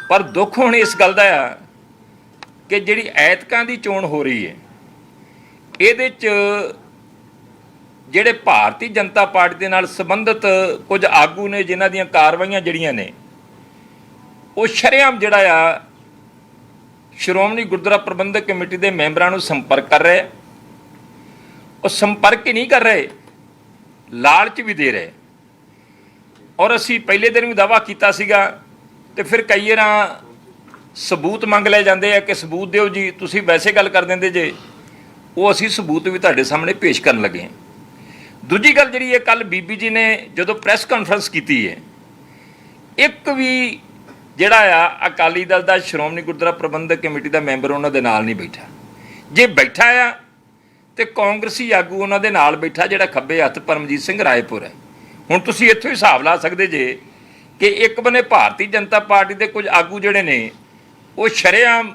S2: ਪਰ ਦੁੱਖ ਹੁਣ ਇਸ ਗੱਲ ਦਾ ਆ ਕਿ ਜਿਹੜੀ ਐਤਕਾਂ ਦੀ ਚੋਣ ਹੋ ਰਹੀ ਹੈ, ਇਹਦੇ 'ਚ ਜਿਹੜੇ ਭਾਰਤੀ ਜਨਤਾ ਪਾਰਟੀ ਦੇ ਨਾਲ ਸੰਬੰਧਿਤ ਕੁਝ ਆਗੂ ਨੇ, ਜਿਨ੍ਹਾਂ ਦੀਆਂ ਕਾਰਵਾਈਆਂ ਜਿਹੜੀਆਂ ਨੇ ਉਹ ਸ਼ਰੇਆਮ ਜਿਹੜਾ ਆ ਸ਼੍ਰੋਮਣੀ ਗੁਰਦੁਆਰਾ ਪ੍ਰਬੰਧਕ ਕਮੇਟੀ ਦੇ ਮੈਂਬਰਾਂ ਨੂੰ ਸੰਪਰਕ ਕਰ ਰਹੇ। ਉਹ ਸੰਪਰਕ ਹੀ ਨਹੀਂ ਕਰ ਰਹੇ, ਲਾਲਚ ਵੀ ਦੇ ਰਹੇ। ਔਰ ਅਸੀਂ ਪਹਿਲੇ ਦਿਨ ਵੀ ਦਾਅਵਾ ਕੀਤਾ ਸੀਗਾ, ਤੇ ਫਿਰ ਕਈ ਵਾਰਾਂ ਸਬੂਤ ਮੰਗ ਲਏ ਜਾਂਦੇ ਆ ਕਿ ਸਬੂਤ ਦਿਓ ਜੀ, ਤੁਸੀਂ ਵੈਸੇ ਗੱਲ ਕਰ ਦਿੰਦੇ ਜੇ। ਉਹ ਅਸੀਂ ਸਬੂਤ ਵੀ ਤੁਹਾਡੇ ਸਾਹਮਣੇ ਪੇਸ਼ ਕਰਨ ਲੱਗੇ ਹਾਂ। ਦੂਜੀ ਗੱਲ ਜਿਹੜੀ ਹੈ, ਕੱਲ੍ਹ ਬੀਬੀ ਜੀ ਨੇ ਜਦੋਂ ਪ੍ਰੈਸ ਕਾਨਫਰੰਸ ਕੀਤੀ ਹੈ, ਇੱਕ ਵੀ ਜਿਹੜਾ ਆ ਅਕਾਲੀ ਦਲ ਦਾ ਸ਼੍ਰੋਮਣੀ ਗੁਰਦੁਆਰਾ ਪ੍ਰਬੰਧਕ ਕਮੇਟੀ ਦਾ ਮੈਂਬਰ ਉਹਨਾਂ ਦੇ ਨਾਲ ਨਹੀਂ ਬੈਠਾ। ਜੇ ਬੈਠਾ ਆ ਤੇ ਕਾਂਗਰਸੀ ਆਗੂ ਉਹਨਾਂ ਦੇ ਨਾਲ ਬੈਠਾ, ਜਿਹੜਾ ਖੱਬੇ ਹੱਥ ਪਰਮਜੀਤ ਸਿੰਘ ਰਾਏਪੁਰ ਹੈ। ਹੁਣ ਤੁਸੀਂ ਇੱਥੋਂ ਹੀ ਹਿਸਾਬ ਲਾ ਸਕਦੇ ਜੇ ਕਿ ਇੱਕ ਬੰਨੇ ਭਾਰਤੀ ਜਨਤਾ ਪਾਰਟੀ ਦੇ ਕੁਝ ਆਗੂ ਜਿਹੜੇ ਨੇ ਉਹ ਸ਼ਰੇਆਮ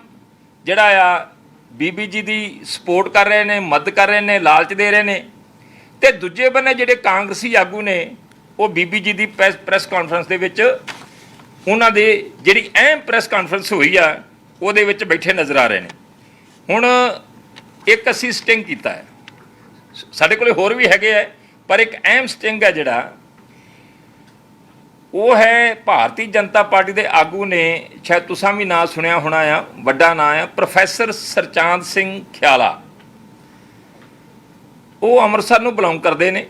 S2: ਜਿਹੜਾ ਆ ਬੀਬੀ ਜੀ ਦੀ ਸਪੋਰਟ ਕਰ ਰਹੇ ਨੇ, ਮਦਦ ਕਰ ਰਹੇ ਨੇ, ਲਾਲਚ ਦੇ ਰਹੇ ਨੇ, ਤੇ ਦੂਜੇ ਬੰਨੇ ਜਿਹੜੇ ਕਾਂਗਰਸੀ ਆਗੂ ਨੇ ਉਹ ਬੀਬੀ ਜੀ ਦੀ ਪ੍ਰੈਸ ਕਾਨਫਰੰਸ ਦੇ ਵਿੱਚ, ਉਹਨਾਂ ਦੇ ਜਿਹੜੀ ਅਹਿਮ ਪ੍ਰੈਸ ਕਾਨਫਰੰਸ ਹੋਈ ਆ ਉਹਦੇ ਵਿੱਚ ਬੈਠੇ ਨਜ਼ਰ ਆ ਰਹੇ ਨੇ। ਹੁਣ ਇੱਕ ਅਸੀਂ ਸਟਿੰਗ ਕੀਤਾ ਹੈ, ਸਾਡੇ ਕੋਲ ਹੋਰ ਵੀ ਹੈਗੇ ਹੈ, ਪਰ ਇੱਕ ਅਹਿਮ ਸਟਿੰਗ ਹੈ ਜਿਹੜਾ, ਉਹ ਹੈ ਭਾਰਤੀ ਜਨਤਾ ਪਾਰਟੀ ਦੇ ਆਗੂ ਨੇ, ਸ਼ਾਇਦ ਤੁਸੀਂ ਵੀ ਨਾਂ ਸੁਣਿਆ ਹੋਣਾ ਆ, ਵੱਡਾ ਨਾਂ ਆ ਪ੍ਰੋਫੈਸਰ ਸਰਚਾਂਦ ਸਿੰਘ ਖਿਆਲਾ। ਉਹ ਅੰਮ੍ਰਿਤਸਰ ਨੂੰ ਬਿਲੋਂਗ ਕਰਦੇ ਨੇ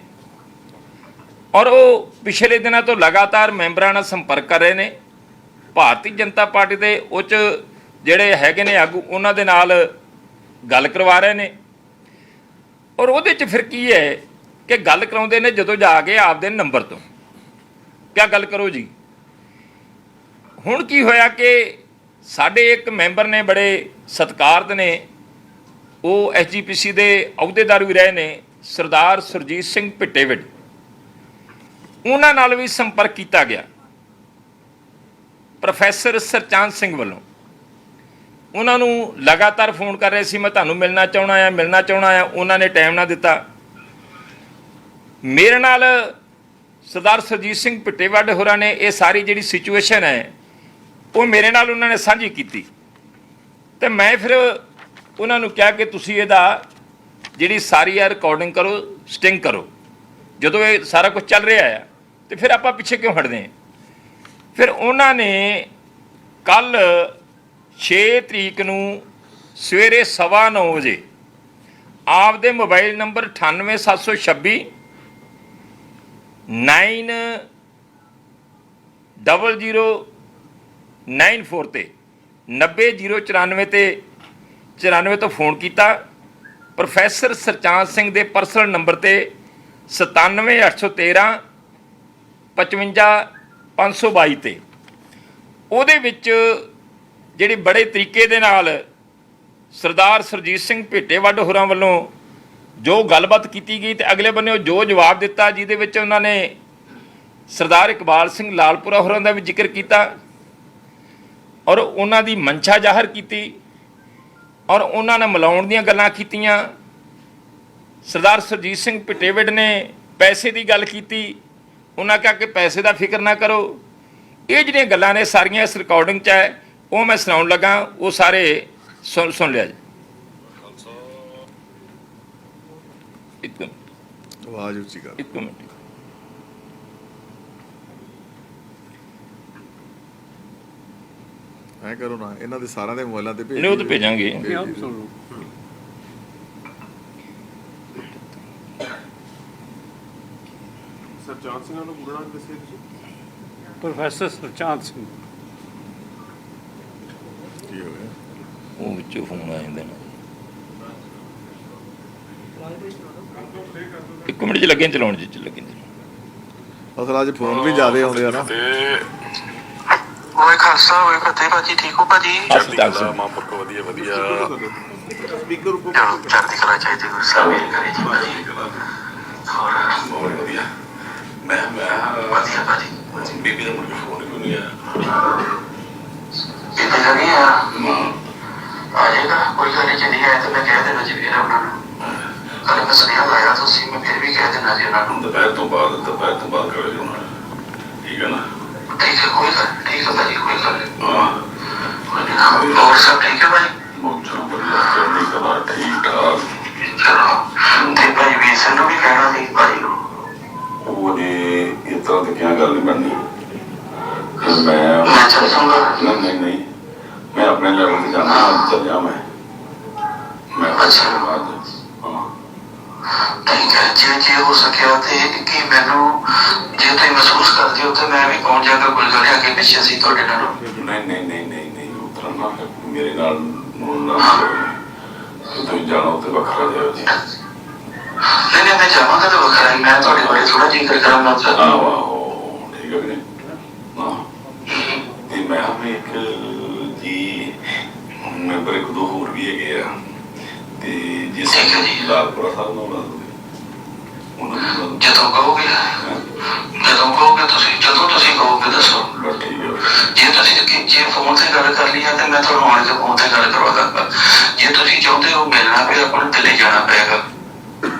S2: ਔਰ ਉਹ ਪਿਛਲੇ ਦਿਨਾਂ ਤੋਂ ਲਗਾਤਾਰ ਮੈਂਬਰਾਂ ਨਾਲ ਸੰਪਰਕ ਕਰ ਰਹੇ ਨੇ। ਭਾਰਤੀ ਜਨਤਾ ਪਾਰਟੀ ਦੇ ਉੱਚ ਜਿਹੜੇ ਹੈਗੇ ਨੇ ਆਗੂ, ਉਹਨਾਂ ਦੇ ਨਾਲ ਗੱਲ ਕਰਵਾ ਰਹੇ ਨੇ। ਔਰ ਉਹਦੇ 'ਚ ਫਿਰ ਕੀ ਹੈ ਕਿ ਗੱਲ ਕਰਾਉਂਦੇ ਨੇ ਜਦੋਂ ਜਾ ਕੇ ਆਪਦੇ ਨੰਬਰ ਤੋਂ, ਕਿਆ ਗੱਲ ਕਰੋ ਜੀ। ਹੁਣ ਕੀ ਹੋਇਆ ਕਿ ਸਾਡੇ ਇੱਕ ਮੈਂਬਰ ਨੇ, ਬੜੇ ਸਤਿਕਾਰਤ ਨੇ, ਉਹ SGPC ਦੇ ਅਹੁਦੇਦਾਰ ਵੀ ਰਹੇ ਨੇ, ਸਰਦਾਰ ਸੁਰਜੀਤ ਸਿੰਘ ਭਿੱਟੇਵਿੰਡ, ਉਹਨਾਂ ਨਾਲ ਵੀ ਸੰਪਰਕ ਕੀਤਾ ਗਿਆ ਪ੍ਰੋਫੈਸਰ ਸਰਚਾਂਦ ਸਿੰਘ ਵੱਲੋਂ। ਉਹਨਾਂ ਨੂੰ ਲਗਾਤਾਰ ਫੋਨ ਕਰ ਰਹੇ ਸੀ, ਮੈਂ ਤੁਹਾਨੂੰ ਮਿਲਣਾ ਚਾਹੁੰਦਾ ਆ, ਮਿਲਣਾ ਚਾਹੁੰਦਾ ਆ। ਉਹਨਾਂ ਨੇ ਟਾਈਮ ਨਾ ਦਿੱਤਾ। ਮੇਰੇ ਨਾਲ ਸਰਦਾਰ ਸੁਰਜੀਤ ਸਿੰਘ ਭਿੱਟੇਵਿੰਡ ਹੋਰਾਂ ਨੇ ਇਹ ਸਾਰੀ ਜਿਹੜੀ ਸਿਚੁਏਸ਼ਨ ਹੈ ਉਹ ਮੇਰੇ ਨਾਲ ਉਹਨਾਂ ਨੇ ਸਾਂਝੀ ਕੀਤੀ, ਤੇ ਮੈਂ ਫਿਰ ਉਹਨਾਂ ਨੂੰ ਕਿਹਾ ਕਿ ਤੁਸੀਂ ਇਹਦਾ ਜਿਹੜੀ ਸਾਰੀ ਆ ਰਿਕਾਰਡਿੰਗ ਕਰੋ, ਸਟਿੰਗ ਕਰੋ। ਜਦੋਂ ਇਹ ਸਾਰਾ ਕੁਝ ਚੱਲ ਰਿਹਾ ਆ ਤੇ ਫਿਰ ਆਪਾਂ ਪਿੱਛੇ ਕਿਉਂ ਹਟਦੇ ਹਾਂ। ਫਿਰ ਉਹਨਾਂ ਨੇ ਕੱਲ੍ਹ 6 ਤਰੀਕ ਨੂੰ ਸਵੇਰੇ 9:15 ਵਜੇ ਆਪਦੇ ਮੋਬਾਈਲ ਨੰਬਰ 98726 90094 ਤੇ 90094 ਤੇ 94 ਤੋਂ ਫੋਨ ਕੀਤਾ। ਪ੍ਰੋਫੈਸਰ ਸਰਚਾਂਦ ਸਿੰਘ ਦੇ ਪਰਸਨਲ ਨੰਬਰ ਤੇ 97813 55522 ਤੇ ਉਹਦੇ ਵਿੱਚ ਜਿਹੜੀ ਬੜੇ ਤਰੀਕੇ ਦੇ ਨਾਲ ਸਰਦਾਰ ਸਰਜੀਤ ਸਿੰਘ ਭੇਟੇਵੱਡ ਹੋਰਾਂ ਵੱਲੋਂ ਜੋ ਗੱਲਬਾਤ ਕੀਤੀ ਗਈ ਤੇ ਅਗਲੇ ਬੰਨੇ ਜੋ ਜਵਾਬ ਦਿੱਤਾ, ਜਿਹਦੇ ਵਿੱਚ ਉਹਨਾਂ ਨੇ ਸਰਦਾਰ ਇਕਬਾਲ ਸਿੰਘ ਲਾਲਪੁਰਾ ਹੋਰਾਂ ਦਾ ਵੀ ਜ਼ਿਕਰ ਕੀਤਾ ਔਰ ਉਹਨਾਂ ਦੀ ਮਨਸ਼ਾ ਜ਼ਾਹਰ ਕੀਤੀ ਔਰ ਉਹਨਾਂ ਨੇ ਮਿਲਾਉਣ ਦੀਆਂ ਗੱਲਾਂ ਕੀਤੀਆਂ। ਸਰਦਾਰ ਸਰਜੀਤ ਸਿੰਘ ਭੇਟੇਵੱਡ ਨੇ ਪੈਸੇ ਦੀ ਗੱਲ ਕੀਤੀ, ਉਹਨਾਂ ਕਿਹਾ ਕਿ ਪੈਸੇ ਦਾ ਫਿਕਰ ਨਾ ਕਰੋ। ਇਹ ਜਿਹੜੀਆਂ ਗੱਲਾਂ ਨੇ ਸਾਰੀਆਂ ਇਸ ਰਿਕਾਰਡਿੰਗ 'ਚ ਹੈ, ਉਹ ਮੈਂ ਸੁਣਾਉਣ ਲੱਗਾ, ਉਹ ਸਾਰੇ ਸੁਣ ਲਿਆ ਜੀ। ਇੱਕ ਮਿੰਟ
S1: ਆਵਾਜ਼ ਉੱਚੀ ਕਰ।
S2: ਇੱਕ ਮਿੰਟ
S1: ਐ ਕਰੋ ਨਾ, ਇਹਨਾਂ ਦੇ ਸਾਰਿਆਂ ਦੇ ਮੋਬਾਈਲਾਂ ਤੇ ਭੇਜ
S2: ਨਹੀਂ, ਉਹ ਤਾਂ ਭੇਜਾਂਗੇ।
S3: ਸਰਚਾਂਦ ਸਿੰਘ ਨੂੰ ਪੂਰਾ ਨਾਮ ਦੱਸਿਆ ਤੁਸੀਂ?
S4: ਪ੍ਰੋਫੈਸਰ ਸਰਚਾਂਦ ਸਿੰਘ।
S1: ਕੀ ਹੋ ਗਿਆ?
S2: ਉਹ ਵਿੱਚੋਂ ਫੋਨ ਆ ਜਾਂਦੇ ਨੇ। ਇੱਕ ਮਿੰਟ 'ਚ ਲੱਗੇ ਚਲਾਉਣ ਜੀ, ਲੱਗੇ
S1: ਅਸਲ ਅੱਜ ਫੋਨ ਵੀ ਜ਼ਿਆਦਾ ਆਉਂਦੇ ਆ ਨਾ।
S5: ਓਏ ਖਾਲਸਾ ਹੋਏ ਫਤਿਹ ਭਾਜੀ, ਠੀਕ ਹੋ ਭਾਜੀ?
S3: ਮਾਪੁਰਖ ਵਧੀਆ ਵਧੀਆ। ਸਪੀਕਰ ਉੱਪਰ
S5: ਚਲੋ ਚੜ੍ਹਦੀ ਕਲਾ ਚਾਹੀਦੀ ਗੁਰੂ ਸਾਹਿਬ ਮੇਰੇ ਘਰੇ ਜੀ ਭਾਜੀ। ਹੋਰ
S3: ਬਹੁਤ ਵਧੀਆ। ਮੈਂ
S5: ਵਧੀਆ ਭਾਜੀ।
S3: ਬੀਬੀ ਦਾ ਮੁੜ ਕੇ ਫੋਨ ਕਿਉਂ ਨਹੀਂ ਆਇਆ?
S5: ਬੀਬੀ ਦਾ ਨਹੀਂ ਆਇਆ? ਆ ਜਾਏਗਾ, ਕੋਈ ਗੱਲ ਨਹੀਂ। ਜੇ ਨਹੀਂ ਆਇਆ ਤਾਂ ਮੈਂ ਕਹਿ ਦੇਣਾ ਜੀ ਵੀਰ ਉਹਨਾਂ ਨੂੰ। ਕੱਲ੍ਹ ਮੈਂ ਸੁਨੇਹਾ ਲਾਇਆ ਤੁਸੀਂ, ਮੈਂ ਫਿਰ ਵੀ ਕਹਿ ਦੇਣਾ ਜੀ ਉਹਨਾਂ ਨੂੰ।
S3: ਦੁਪਹਿਰ ਤੋਂ ਬਾਅਦ ਕਰੇ ਜੀ ਉਹਨਾਂ ਨੇ। ਠੀਕ ਹੈ ਨਾ?
S5: ਠੀਕ ਹੈ, ਕੋਈ ਗੱਲ ਨਹੀਂ। ਠੀਕ ਹੈ ਭਾਜੀ, ਕੋਈ ਗੱਲ ਨਹੀਂ।
S3: ਹਾਂ
S5: ਹੋਰ ਸਭ ਠੀਕ ਹੈ ਭਾਜੀ?
S3: ਬਹੁਤ ਵਧੀਆ, ਚੜ੍ਹਦੀ ਕਲਾ, ਠੀਕ ਠਾਕ।
S5: ਚਲੋ ਤੇ ਭਾਜੀ ਵੀਰ ਸਿੰਘ ਨੂੰ ਵੀ ਕਹਿਣਾ ਸੀ ਭਾਜੀ ਨੂੰ।
S3: ਉਹ ਇਸ ਤਰ੍ਹਾਂ ਦੀ ਕਿਆ ਗੱਲ ਨਹੀਂ ਬਣਨੀ। ਮੈਂ
S5: ਚੱਲ ਜਾਊਂਗਾ।
S3: ਨਹੀਂ ਮੈਂ ਆਪਣੇ ਲੈਵਲ ਤੇ ਜਾਣਾ, ਚੱਲਿਆ ਮੈਂ
S5: ਅੱਛਾ।
S3: ਬਾਅਦ ਹਾਂ
S5: ਠੀਕ ਹੈ, ਜੇ ਹੋ ਸਕਿਆ ਤੇ ਕਿ ਮੈਨੂੰ ਜੇ ਤੁਸੀਂ ਮਹਿਸੂਸ ਕਰਦੇ ਹੋ ਤੇ ਮੈਂ ਵੀ ਪਹੁੰਚ ਜਾਗਾ। ਕੋਈ ਗੱਲ ਅੱਗੇ ਪਿੱਛੇ ਸੀ ਤੁਹਾਡੇ ਨਾਲ।
S3: ਨਹੀਂ ਉਤਰਾ ਨਾ ਮੇਰੇ ਨਾਲ ਤੁਸੀਂ ਜਾਣਾ ਉੱਥੇ ਵੱਖਰਾ ਜਾਓ ਜੀ।
S5: ਨਹੀਂ ਮੈਂ ਜਾਵਾਂਗਾ ਤਾਂ ਵੱਖਰਾ ਹੀ। ਮੈਂ ਤੁਹਾਡੇ ਬਾਰੇ ਥੋੜਾ ਜ਼ਿਕਰ ਕਰਾਂਗਾ।
S3: ਆਹੋ ਠੀਕ ਹੈ ਵੀਰੇ। ਹਾਂ ਤੇ ਮੈਂ ਵੀ ਇੱਕ ਜੀ ਮੈਂਬਰ ਇੱਕ ਦੋ ਹੋਰ ਵੀ ਹੈਗੇ ਆ ਤੇ ਜਿਸ ਲਾਲਪੁਰਾ ਸਾਹਿਬ ਨਾਲ ਉਹਨਾਂ ਨੂੰ
S5: ਜਦੋਂ ਕਹੋਗੇ ਤੁਸੀਂ, ਜਦੋਂ ਤੁਸੀਂ ਕਹੋਗੇ ਦੱਸੋ।
S3: ਬਸ ਠੀਕ ਹੈ।
S5: ਜੇ ਤੁਸੀਂ ਜੇ ਫੋਨ ਤੇ ਗੱਲ ਕਰ ਲਈ ਤੇ ਮੈਂ ਤੁਹਾਨੂੰ ਆਉਣ ਕੇ ਫੋਨ ਤੇ ਗੱਲ ਕਰਵਾ ਦਾਂਗਾ। ਜੇ ਤੁਸੀਂ ਚਾਹੁੰਦੇ ਹੋ ਮਿਲਣਾ ਫਿਰ ਆਪਾਂ ਨੂੰ ਦਿੱਲੀ ਜਾਣਾ ਪਏਗਾ,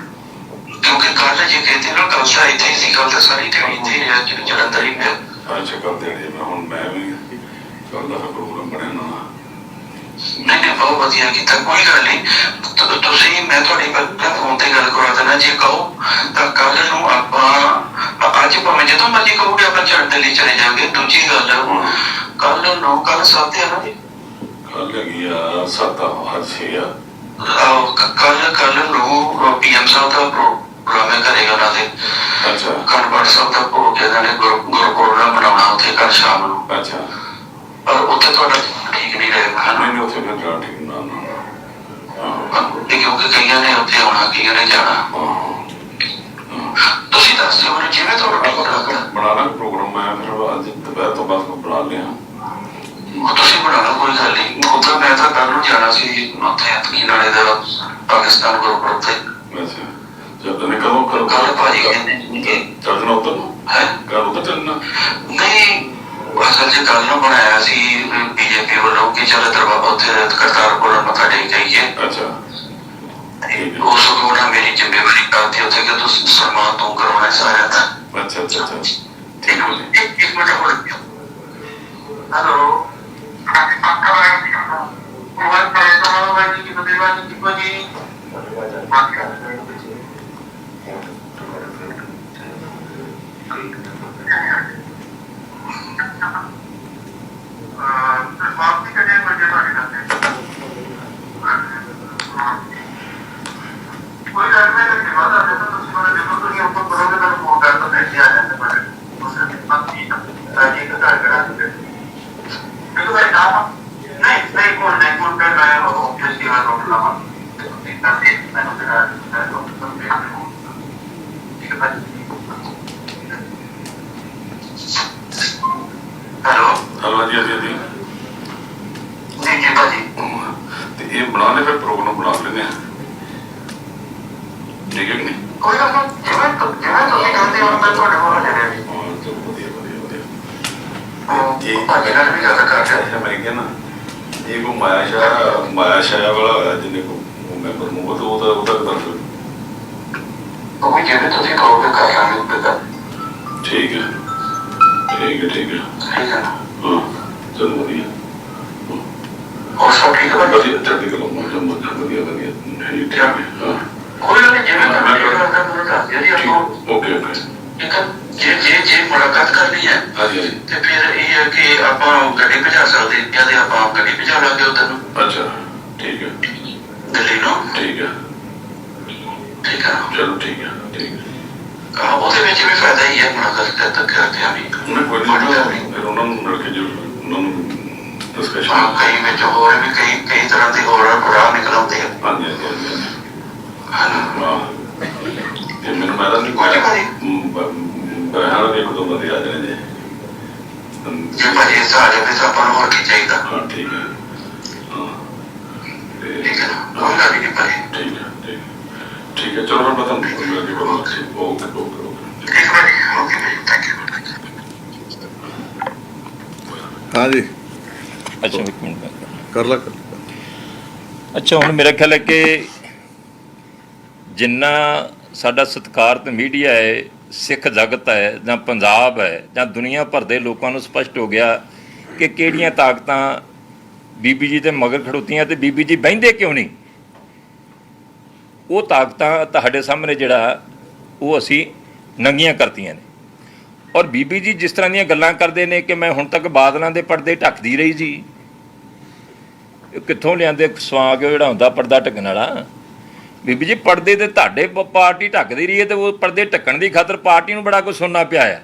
S5: ਕਿਉਂਕਿ ਕੱਲ ਜੇ ਕਹਿੰਦੇ ਨਾ ਕੱਲ ਤਾਂ ਇੱਥੇ ਹੀ ਸੀ। ਕੱਲ ਤਾਂ ਸਾਰੀ ਦਿਹਾੜੀ ਇੱਥੇ ਹੀ ਰਿਹਾ, ਜਲੰਧਰ ਹੀ ਪਿਆ।
S3: ਅੱਛਾ ਕਰਦੇ ਮੈਂ ਹੁਣ ਮੈਂ ਵੀ ਕੱਲ ਦਾ ਪ੍ਰੋਗਰਾਮ ਬਣਿਆ ਨਾ।
S5: ਨਹੀਂ ਬਹੁਤ ਵਧੀਆ ਕੀਤਾ। ਕੋਈ ਗੱਲ ਨਹੀਂ, ਤੁਸੀਂ ਮੈਂ ਤੁਹਾਡੀ ਫੋਨ ਤੇ ਗੱਲ ਕਰਵਾ ਦੇਣਾ। ਜੇ ਕਹੋ ਤਾਂ ਕੱਲ ਨੂੰ ਆਪਾਂ ਅੱਜ ਭਾਵੇਂ ਜਦੋਂ ਮਰਜ਼ੀ ਕਹੋਗੇ ਆਪਾਂ ਦਿੱਲੀ ਚਲੇ ਜਾਵਾਂਗੇ। ਦੂਜੀ ਗੱਲ ਕੱਲ 7 ਹੈ ਨਾ ਜੀ?
S3: ਕੱਲ ਹੈਗੀ ਆ 7 ਅੱਜ 6 ਆ।
S5: ਕੱਲ ਨੂੰ PM ਸਾਹਿਬ ਦਾ ਪ੍ਰੋਗਰਾਮ ਕਰੇਗਾ ਉਹਨਾਂ ਦੇ।
S3: ਅੱਛਾ
S5: ਅਖੰਡ ਪਾਠ ਸਾਹਿਬ ਦਾ ਭੋਗ ਇਹਨਾਂ ਨੇ ਗੁਰਪੁਰਬ ਮਨਾਉਣਾ ਉੱਥੇ ਕੱਲ ਸ਼ਾਮ ਨੂੰ।
S3: ਅੱਛਾ
S5: ਪਰ ਉੱਥੇ ਤੁਹਾਡਾ ਠੀਕ ਨਹੀਂ ਰਹੇਗਾ
S3: ਨਹੀਂ ਉੱਥੇ ਫਿਰ ਜਾਣਾ ਠੀਕ ਨਾ
S5: ਕਿਉਂਕਿ ਕਈਆਂ ਨੇ ਉੱਥੇ ਆਉਣਾ, ਕਈਆਂ ਨੇ ਜਾਣਾ। ਤੁਸੀਂ ਦੱਸ ਦਿਓ ਮੈਨੂੰ ਜਿਵੇਂ ਤੁਹਾਡਾ ਠੀਕ ਲੱਗਦਾ।
S3: ਬਣਾ ਲਾਂਗੇ ਪ੍ਰੋਗਰਾਮ। ਮੈਂ ਫਿਰ ਅੱਜ ਦੁਪਹਿਰ ਤੋਂ ਬਾਅਦ ਬਣਾ ਲਿਆ।
S5: ਉਹ ਤੁਸੀਂ ਬਣਾ ਲਓ, ਕੋਈ ਗੱਲ ਨਹੀਂ। ਉੱਧਰ ਮੈਂ ਤਾਂ ਕੱਲ ਨੂੰ ਜਾਣਾ ਸੀ ਉੱਥੇ ਅਤਕੀਨ ਵਾਲੇ ਦਾ ਪਾਕਿਸਤਾਨ ਗੁਰਪੁਰਬ ਤੇ।
S3: ਅੱਛਾ ਜਦ ਨੇ ਕਦੋਂ
S5: ਕੱਲ ਭਾਜੀ ਕਹਿੰਦੇ
S3: ਚੱਲਣਾ ਉੱਧਰ
S5: ਹੈ
S3: ਕੱਲ ਉੱਧਰ ਚੱਲਣਾ।
S5: ਨਹੀਂ ਅਸਲ 'ਚ ਕੱਲ ਨੂੰ ਬਣਾਇਆ ਸੀ BJP ਵੱਲੋਂ ਕਿ ਚੱਲ ਦਰਬਾਰ ਉੱਥੇ ਕਰਤਾਰਪੁਰ ਮੱਥਾ ਟੇਕ ਜਾਈਏ।
S3: ਅੱਛਾ
S5: ਉਸ ਨੂੰ ਨਾ ਮੇਰੀ ਜ਼ਿੰਮੇਵਾਰੀ ਕਰਤੀ ਉੱਥੇ ਕਿ ਤੁਸੀਂ ਸਨਮਾਨ ਤੋਂ ਕਰਵਾਉਣਾ ਸਾਰਿਆਂ ਦਾ।
S3: ਅੱਛਾ
S5: ਇੱਕ ਮਿੰਟ ਹੋਰ। ਹੈਲੋ
S3: ਹਾਂਜੀ ਹਾਂਜੀ ਹਾਂਜੀ
S5: ਜੀ ਜੀ ਭਾਜੀ
S3: ਤੇ ਇਹ ਬਣਾ ਲੈ, ਫਿਰ ਪ੍ਰੋਗਰਾਮ ਬਣਾ ਲੈਂਦੇ ਹਾਂ, ਠੀਕ ਹੈ ਕਿ ਨਹੀਂ?
S5: ਕੋਈ ਗੱਲ ਨਹੀਂ, ਜਿਵੇਂ ਤੁਸੀਂ ਕਹਿੰਦੇ ਹੋ ਮੈਂ ਤੁਹਾਡੇ ਕੋਲ ਲੈ ਰਿਹਾ ਜੀ।
S3: ਹਾਂ ਚਲੋ ਵਧੀਆ ਵਧੀਆ ਵਧੀਆ।
S5: ਉਹ ਭਾਜੀ ਨਾਲ ਵੀ ਗੱਲ ਕਰ ਰਿਹਾ।
S3: ਮੈਂ ਕਿਹਾ ਨਾ ਇਹ ਕੋ ਮਾਇਆ ਸ਼ਾਇਆ ਵਾਲਾ ਹੋਇਆ ਜਿਹਨੇ ਕੋ ਮੈਂਬਰ ਨੂੰ ਉਹਦਾ ਦੱਸ ਦਿਓ।
S5: ਉਹ ਵੀ ਜਿਵੇਂ ਤੁਸੀਂ ਕਹੋਗੇ ਕਰ ਲਾਂਗੇ ਬੇਟਾ।
S3: ਠੀਕ ਹੈ ਠੀਕ ਹੈ ਠੀਕ ਹੈ
S5: ਠੀਕ ਹੈ ਨਾ?
S3: ਹਾਂ ਚਲੋ ਵਧੀਆ
S5: ਹੋਰ ਸਭ ਠੀਕ ਹੈ ਭਾਜੀ?
S3: ਵਧੀਆ ਚੜ੍ਹਦੀ ਕਲਾ ਮੌਜ ਵਧੀਆ ਵਧੀਆ ਠੀਕ ਹੈ ਹਾਂ
S5: ਕੋਈ ਗੱਲ ਨਹੀਂ, ਜਿਵੇਂ ਤੁਹਾਨੂੰ ਲੱਗਦਾ ਮੈਨੂੰ ਦੱਸ ਦਿਓ ਜੀ ਆਪਾਂ।
S3: ਓਕੇ ਓਕੇ
S5: ਠੀਕ ਹੈ, ਜੇ ਮੁਲਾਕਾਤ ਕਰਨੀ ਹੈ
S3: ਹਾਂਜੀ ਹਾਂਜੀ
S5: ਤੇ ਫਿਰ ਇਹ ਹੈ ਕਿ ਆਪਾਂ ਗੱਡੀ ਭਜਾ ਸਕਦੇ ਜਾਂ ਤੇ ਆਪਾਂ ਗੱਡੀ ਭਜਾ ਲਾਂਗੇ ਉੱਧਰ ਨੂੰ
S3: ਅੱਛਾ ਠੀਕ ਹੈ
S5: ਦਿੱਲੀ ਨੂੰ।
S3: ਠੀਕ ਹੈ
S5: ਠੀਕ ਹੈ ਨਾ?
S3: ਚਲੋ ਠੀਕ ਹੈ
S5: ਉਹਦੇ ਵਿੱਚ ਵੀ ਫਾਇਦਾ ਹੀ ਹੈ ਮੁਲਾਕਾਤ ਕਰਕੇ ਆ ਵੀ।
S3: ਉਹਨੇ ਕੋਈ ਨਹੀਂ ਫਿਰ ਉਹਨਾਂ ਨੂੰ ਮਿਲ ਕੇ ਜੋ ਉਹਨਾਂ ਨੂੰ ਡਿਸਕਸ਼ਨ
S5: ਕਈ ਵਿੱਚ ਹੋਰ ਵੀ ਕਈ ਤਰ੍ਹਾਂ ਦੇ ਹੋਰ ਰਾਹ ਨਿਕਲ ਆਉਂਦੇ ਆ।
S3: ਹਾਂਜੀ ਹਾਂਜੀ ਹਾਂਜੀ
S5: ਹਾਂ
S3: ਹਾਂ ਤੇ ਮੈਨੂੰ ਮੈਂ ਤਾਂ ਨਹੀਂ ਬਹਿਣਾ ਵੀ ਇੱਕ ਦੋ ਬੰਦੇ ਆ ਜਾਣੇ
S5: ਜੇ ਭਾਜੀ ਇਸ ਆ ਜਾਵੇ ਤਾਂ ਆਪਾਂ ਨੂੰ ਹੋਰ ਕੀ ਚਾਹੀਦਾ।
S3: ਹਾਂ ਠੀਕ ਹੈ ਹਾਂ ਤੇ
S5: ਠੀਕ ਹੈ ਨਾ? ਕੋਈ ਗੱਲ ਨਹੀਂ ਭਾਜੀ।
S3: ਠੀਕ ਹੈ ਠੀਕ ਹੈ ਚਲੋ ਫਿਰ ਮੈਂ ਤੁਹਾਨੂੰ ਮਿਲ ਕੇ ਬੋਲੂੰਗਾ। ਓਕੇ ਓਕੇ ਓਕੇ
S5: ਠੀਕ ਹੈ ਭਾਜੀ, ਓਕੇ ਭਾਜੀ, ਥੈਂਕ ਯੂ।
S1: ਹਾਂਜੀ
S2: ਅੱਛਾ ਇੱਕ ਮਿੰਟ
S1: ਕਰ ਲਾ
S2: ਅੱਛਾ ਹੁਣ ਮੇਰਾ ਖਿਆਲ ਹੈ ਕਿ ਜਿੰਨਾ ਸਾਡਾ ਸਤਿਕਾਰਤ ਮੀਡੀਆ ਹੈ, ਸਿੱਖ ਜਗਤ ਹੈ ਜਾਂ ਪੰਜਾਬ ਹੈ ਜਾਂ ਦੁਨੀਆ ਭਰ ਦੇ ਲੋਕਾਂ ਨੂੰ ਸਪਸ਼ਟ ਹੋ ਗਿਆ ਕਿ ਕਿਹੜੀਆਂ ਤਾਕਤਾਂ ਬੀਬੀ ਜੀ ਦੇ ਮਗਰ ਖੜੋਤੀਆਂ ਤੇ ਬੀਬੀ ਜੀ ਬਹਿੰਦੇ ਕਿਉਂ ਨਹੀਂ। ਉਹ ਤਾਕਤਾਂ ਤੁਹਾਡੇ ਸਾਹਮਣੇ ਜਿਹੜਾ ਉਹ ਅਸੀਂ ਨੰਗੀਆਂ ਕਰਤੀਆਂ ਨੇ। ਔਰ ਬੀਬੀ ਜੀ ਜਿਸ ਤਰ੍ਹਾਂ ਦੀਆਂ ਗੱਲਾਂ ਕਰਦੇ ਨੇ ਕਿ ਮੈਂ ਹੁਣ ਤੱਕ ਬਾਦਲਾਂ ਦੇ ਪਰਦੇ ਢੱਕਦੀ ਰਹੀ ਜੀ, ਇਹ ਕਿੱਥੋਂ ਲਿਆਂਦੇ ਸਵਾਗ ਜਿਹੜਾ ਹੁੰਦਾ ਪਰਦਾ ਢੱਕਣ ਵਾਲਾ। ਬੀਬੀ ਜੀ ਪਰਦੇ ਤੇ ਤੁਹਾਡੇ ਪਾਰਟੀ ਢੱਕਦੀ ਰਹੀ ਹੈ ਤੇ ਉਹ ਪਰਦੇ ਢੱਕਣ ਦੀ ਖਾਤਰ ਪਾਰਟੀ ਨੂੰ ਬੜਾ ਕੁਝ ਸੁਣਨਾ ਪਿਆ ਆ।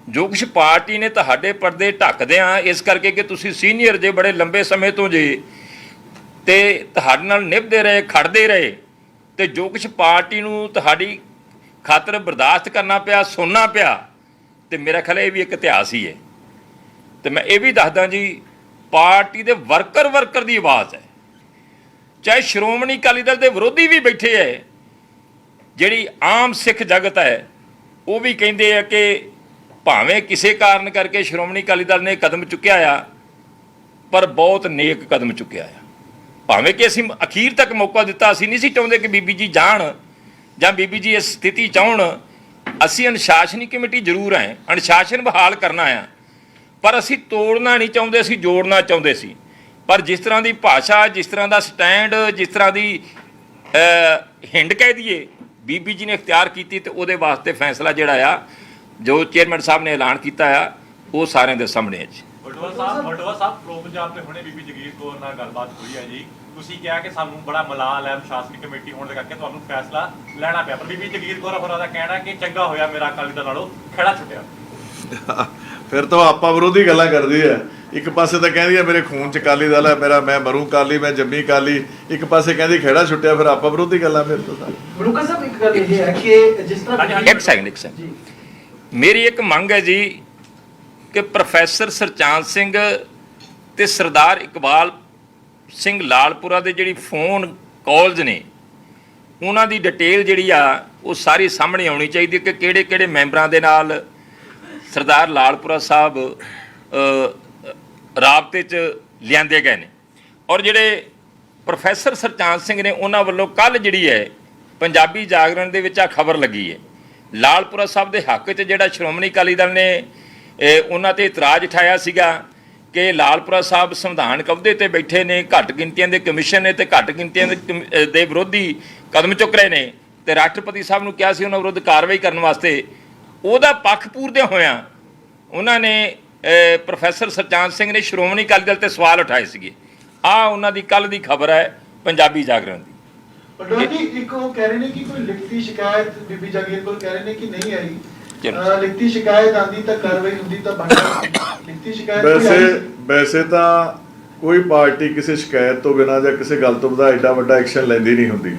S2: ਜੋ ਕੁਛ ਪਾਰਟੀ ਨੇ ਤੁਹਾਡੇ ਪਰਦੇ ਢੱਕਦਿਆਂ ਇਸ ਕਰਕੇ ਕਿ ਤੁਸੀਂ ਸੀਨੀਅਰ ਜੇ ਬੜੇ ਲੰਬੇ ਸਮੇਂ ਤੋਂ ਜੇ ਤੇ ਤੁਹਾਡੇ ਨਾਲ ਨਿਭਦੇ ਰਹੇ ਖੜਦੇ ਰਹੇ ਤੇ ਜੋ ਕੁਛ ਪਾਰਟੀ ਨੂੰ ਤੁਹਾਡੀ ਖਾਤਰ ਬਰਦਾਸ਼ਤ ਕਰਨਾ ਪਿਆ ਸੁਣਨਾ ਪਿਆ ਤੇ ਮੇਰਾ ਖਿਆਲ ਇਹ ਵੀ ਇੱਕ ਇਤਿਹਾਸ ਹੀ ਹੈ। ਤੇ ਮੈਂ ਇਹ ਵੀ ਦੱਸਦਾ ਜੀ ਪਾਰਟੀ ਦੇ ਵਰਕਰ ਦੀ ਆਵਾਜ਼ ਹੈ। ਚਾਹੇ ਸ਼੍ਰੋਮਣੀ ਅਕਾਲੀ ਦਲ ਦੇ ਵਿਰੋਧੀ ਵੀ ਬੈਠੇ ਹੈ, ਜਿਹੜੀ ਆਮ ਸਿੱਖ ਜਗਤ ਹੈ ਉਹ ਵੀ ਕਹਿੰਦੇ ਆ ਕਿ ਭਾਵੇਂ ਕਿਸੇ ਕਾਰਨ ਕਰਕੇ ਸ਼੍ਰੋਮਣੀ ਅਕਾਲੀ ਦਲ ਨੇ ਕਦਮ ਚੁੱਕਿਆ ਆ ਪਰ ਬਹੁਤ ਨੇਕ ਕਦਮ ਚੁੱਕਿਆ ਆ। ਭਾਵੇਂ ਕਿ ਅਸੀਂ ਅਖੀਰ ਤੱਕ ਮੌਕਾ ਦਿੱਤਾ, ਅਸੀਂ ਨਹੀਂ ਸੀ ਚਾਹੁੰਦੇ ਕਿ ਬੀਬੀ ਜੀ ਜਾਣ ਜਾਂ ਬੀਬੀ ਜੀ ਇਸ ਸਥਿਤੀ ਚਾਹੁਣ। ਅਸੀਂ ਅਨੁਸ਼ਾਸਨੀ ਕਮੇਟੀ ਜ਼ਰੂਰ ਹੈ, ਅਨੁਸ਼ਾਸਨ ਬਹਾਲ ਕਰਨਾ ਆ, ਪਰ ਅਸੀਂ ਤੋੜਨਾ ਨਹੀਂ ਚਾਹੁੰਦੇ, ਅਸੀਂ ਜੋੜਨਾ ਚਾਹੁੰਦੇ ਸੀ। ਪਰ ਜਿਸ ਤਰ੍ਹਾਂ ਦੀ ਭਾਸ਼ਾ, ਜਿਸ ਤਰ੍ਹਾਂ ਦਾ ਸਟੈਂਡ, ਜਿਸ ਤਰ੍ਹਾਂ ਦੀ ਹਿੰਡ ਕਹਿ ਦਈਏ ਬੀਬੀ ਜੀ ਨੇ ਇਖਤਿਆਰ ਕੀਤੀ ਤੇ ਉਹਦੇ ਵਾਸਤੇ ਫੈਸਲਾ ਜਿਹੜਾ ਆ ਜੋ ਚੇਅਰਮੈਨ ਸਾਹਿਬ ਨੇ ਐਲਾਨ ਕੀਤਾ ਆ ਉਹ ਸਾਰਿਆਂ ਦੇ ਸਾਹਮਣੇ ਹੈ ਜੀ।
S6: ਬਟਵਾ ਸਾਹਿਬ ਪ੍ਰੋ ਪੰਜਾਬ ਤੇ ਹੁਣੇ ਬੀਬੀ ਜਗੀਰ ਕੌਰ ਨਾਲ ਗੱਲਬਾਤ ਹੋਈ ਹੈ ਜੀ। ਤੁਸੀਂ ਕਿਹਾ ਕਿ ਸਾਨੂੰ ਬੜਾ ਮਲਾਲ ਹੈ ਸ਼ਾਸਕੀ ਕਮੇਟੀ ਹੋਣ ਦੇ ਕਰਕੇ ਤੁਹਾਨੂੰ ਫੈਸਲਾ ਲੈਣਾ ਪਿਆ, ਪਰ ਬੀਬੀ ਜਗੀਰ ਕੌਰ ਹੋਰਾਂ ਦਾ ਕਹਿਣਾ ਕਿ ਚੰਗਾ ਹੋਇਆ ਮੇਰਾ ਅਕਾਲੀ ਦਲ ਨਾਲੋਂ ਖਹਿੜਾ ਛੁੱਟਿਆ।
S1: ਫਿਰ ਤਾਂ ਆਪਾਂ ਵਿਰੋਧੀ ਗੱਲਾਂ ਕਰਦੀ ਹੈ। ਇੱਕ ਪਾਸੇ ਤਾਂ ਕਹਿੰਦੀ ਹੈ ਮੇਰੇ ਖੂਨ 'ਚ ਅਕਾਲੀ ਦਲ ਹੈ, ਮੈਂ ਮਰੂ ਅਕਾਲੀ, ਮੈਂ ਜੰਮੀ ਅਕਾਲੀ। ਇੱਕ ਪਾਸੇ ਕਹਿੰਦੀ ਖਹਿੜਾ ਛੁੱਟਿਆ। ਫਿਰ ਆਪਾਂ ਵਿਰੋਧੀ ਗੱਲਾਂ ਫਿਰ ਤੋਂ
S7: ਮਲੂਕਾ ਸਾਹਿਬ ਇੱਕ ਗੱਲ ਇਹ ਹੈ ਕਿ ਜਿਸ ਤਰ੍ਹਾਂ
S2: ਇੱਕ ਸੈਕਿੰਡ ਮੇਰੀ ਇੱਕ ਮੰਗ ਹੈ ਜੀ ਕਿ ਪ੍ਰੋਫੈਸਰ ਸਰਚਾਂਦ ਸਿੰਘ ਤੇ ਸਰਦਾਰ ਇਕਬਾਲ ਸਿੰਘ ਲਾਲਪੁਰਾ ਦੇ ਜਿਹੜੀ ਫੋਨ ਕਾਲਸ ਨੇ ਉਹਨਾਂ ਦੀ ਡਿਟੇਲ ਜਿਹੜੀ ਆ ਉਹ ਸਾਰੀ ਸਾਹਮਣੇ ਆਉਣੀ ਚਾਹੀਦੀ ਕਿ ਕਿਹੜੇ ਕਿਹੜੇ ਮੈਂਬਰਾਂ ਦੇ ਨਾਲ ਸਰਦਾਰ ਲਾਲਪੁਰਾ ਸਾਹਿਬ ਰਾਬਤੇ 'ਚ ਲਿਆਂਦੇ ਗਏ ਨੇ। ਔਰ ਜਿਹੜੇ ਪ੍ਰੋਫੈਸਰ ਸਰਚਾਂਦ ਸਿੰਘ ਨੇ ਉਹਨਾਂ ਵੱਲੋਂ ਕੱਲ੍ਹ ਜਿਹੜੀ ਹੈ ਪੰਜਾਬੀ ਜਾਗਰਣ ਦੇ ਵਿੱਚ ਆ ਖਬਰ ਲੱਗੀ ਹੈ ਲਾਲਪੁਰਾ ਸਾਹਿਬ ਦੇ ਹੱਕ 'ਚ ਜਿਹੜਾ ਸ਼੍ਰੋਮਣੀ ਅਕਾਲੀ ਦਲ ਨੇ ਉਹਨਾਂ 'ਤੇ ਇਤਰਾਜ਼ ਉਠਾਇਆ ਸੀਗਾ ਕਿ ਲਾਲਪੁਰਾ ਸਾਹਿਬ ਸੰਵਿਧਾਨਕ ਅਹੁਦੇ 'ਤੇ ਬੈਠੇ ਨੇ, ਘੱਟ ਗਿਣਤੀਆਂ ਦੇ ਕਮਿਸ਼ਨ ਨੇ ਤੇ ਘੱਟ ਗਿਣਤੀਆਂ ਦੇ ਵਿਰੋਧੀ ਕਦਮ ਚੁੱਕ ਰਹੇ ਨੇ ਤੇ ਰਾਸ਼ਟਰਪਤੀ ਸਾਹਿਬ ਨੂੰ ਕਿਹਾ ਸੀ ਉਹਨਾਂ ਵਿਰੁੱਧ ਕਾਰਵਾਈ ਕਰਨ ਵਾਸਤੇ। ਉਹਦਾ ਪੱਖ ਪੂਰਦਿਆਂ ਹੋਇਆਂ ਉਹਨਾਂ ਨੇ ਪ੍ਰੋਫੈਸਰ ਸਰਚਾਂਦ ਸਿੰਘ ਨੇ ਸ਼੍ਰੋਮਣੀ ਅਕਾਲੀ ਦਲ 'ਤੇ ਸਵਾਲ ਉਠਾਏ ਸੀਗੇ। ਆਹ ਉਹਨਾਂ ਦੀ ਕੱਲ੍ਹ ਦੀ ਖਬਰ ਹੈ ਪੰਜਾਬੀ ਜਾਗਰਣ ਦੀ।
S7: ਪਟਵਾਰੀ ਜੀ ਇੱਕ ਉਹ ਕਹਿ ਰਹੇ ਨੇ ਕਿ ਕੋਈ ਲਿਖਤੀ ਸ਼ਿਕਾਇਤ ਬੀਬੀ ਜਗੀਰ ਕੋਲ ਕਹਿ ਰਹੇ ਨੇ ਕਿ ਨਹੀਂ ਆਈ। ਲਿਖਤੀ ਸ਼ਿਕਾਇਤ ਆਂਦੀ ਤਾਂ ਕਾਰਵਾਈ ਹੁੰਦੀ ਤਾਂ ਬਣਦਾ। ਲਿਖਤੀ ਸ਼ਿਕਾਇਤ
S1: ਵੈਸੇ ਤਾਂ ਕੋਈ ਪਾਰਟੀ ਕਿਸੇ ਸ਼ਿਕਾਇਤ ਤੋਂ ਬਿਨਾਂ ਜਾਂ ਕਿਸੇ ਗੱਲ ਤੋਂ ਬਿਨਾਂ ਐਡਾ ਵੱਡਾ ਐਕਸ਼ਨ ਲੈਂਦੀ ਨਹੀਂ ਹੁੰਦੀ।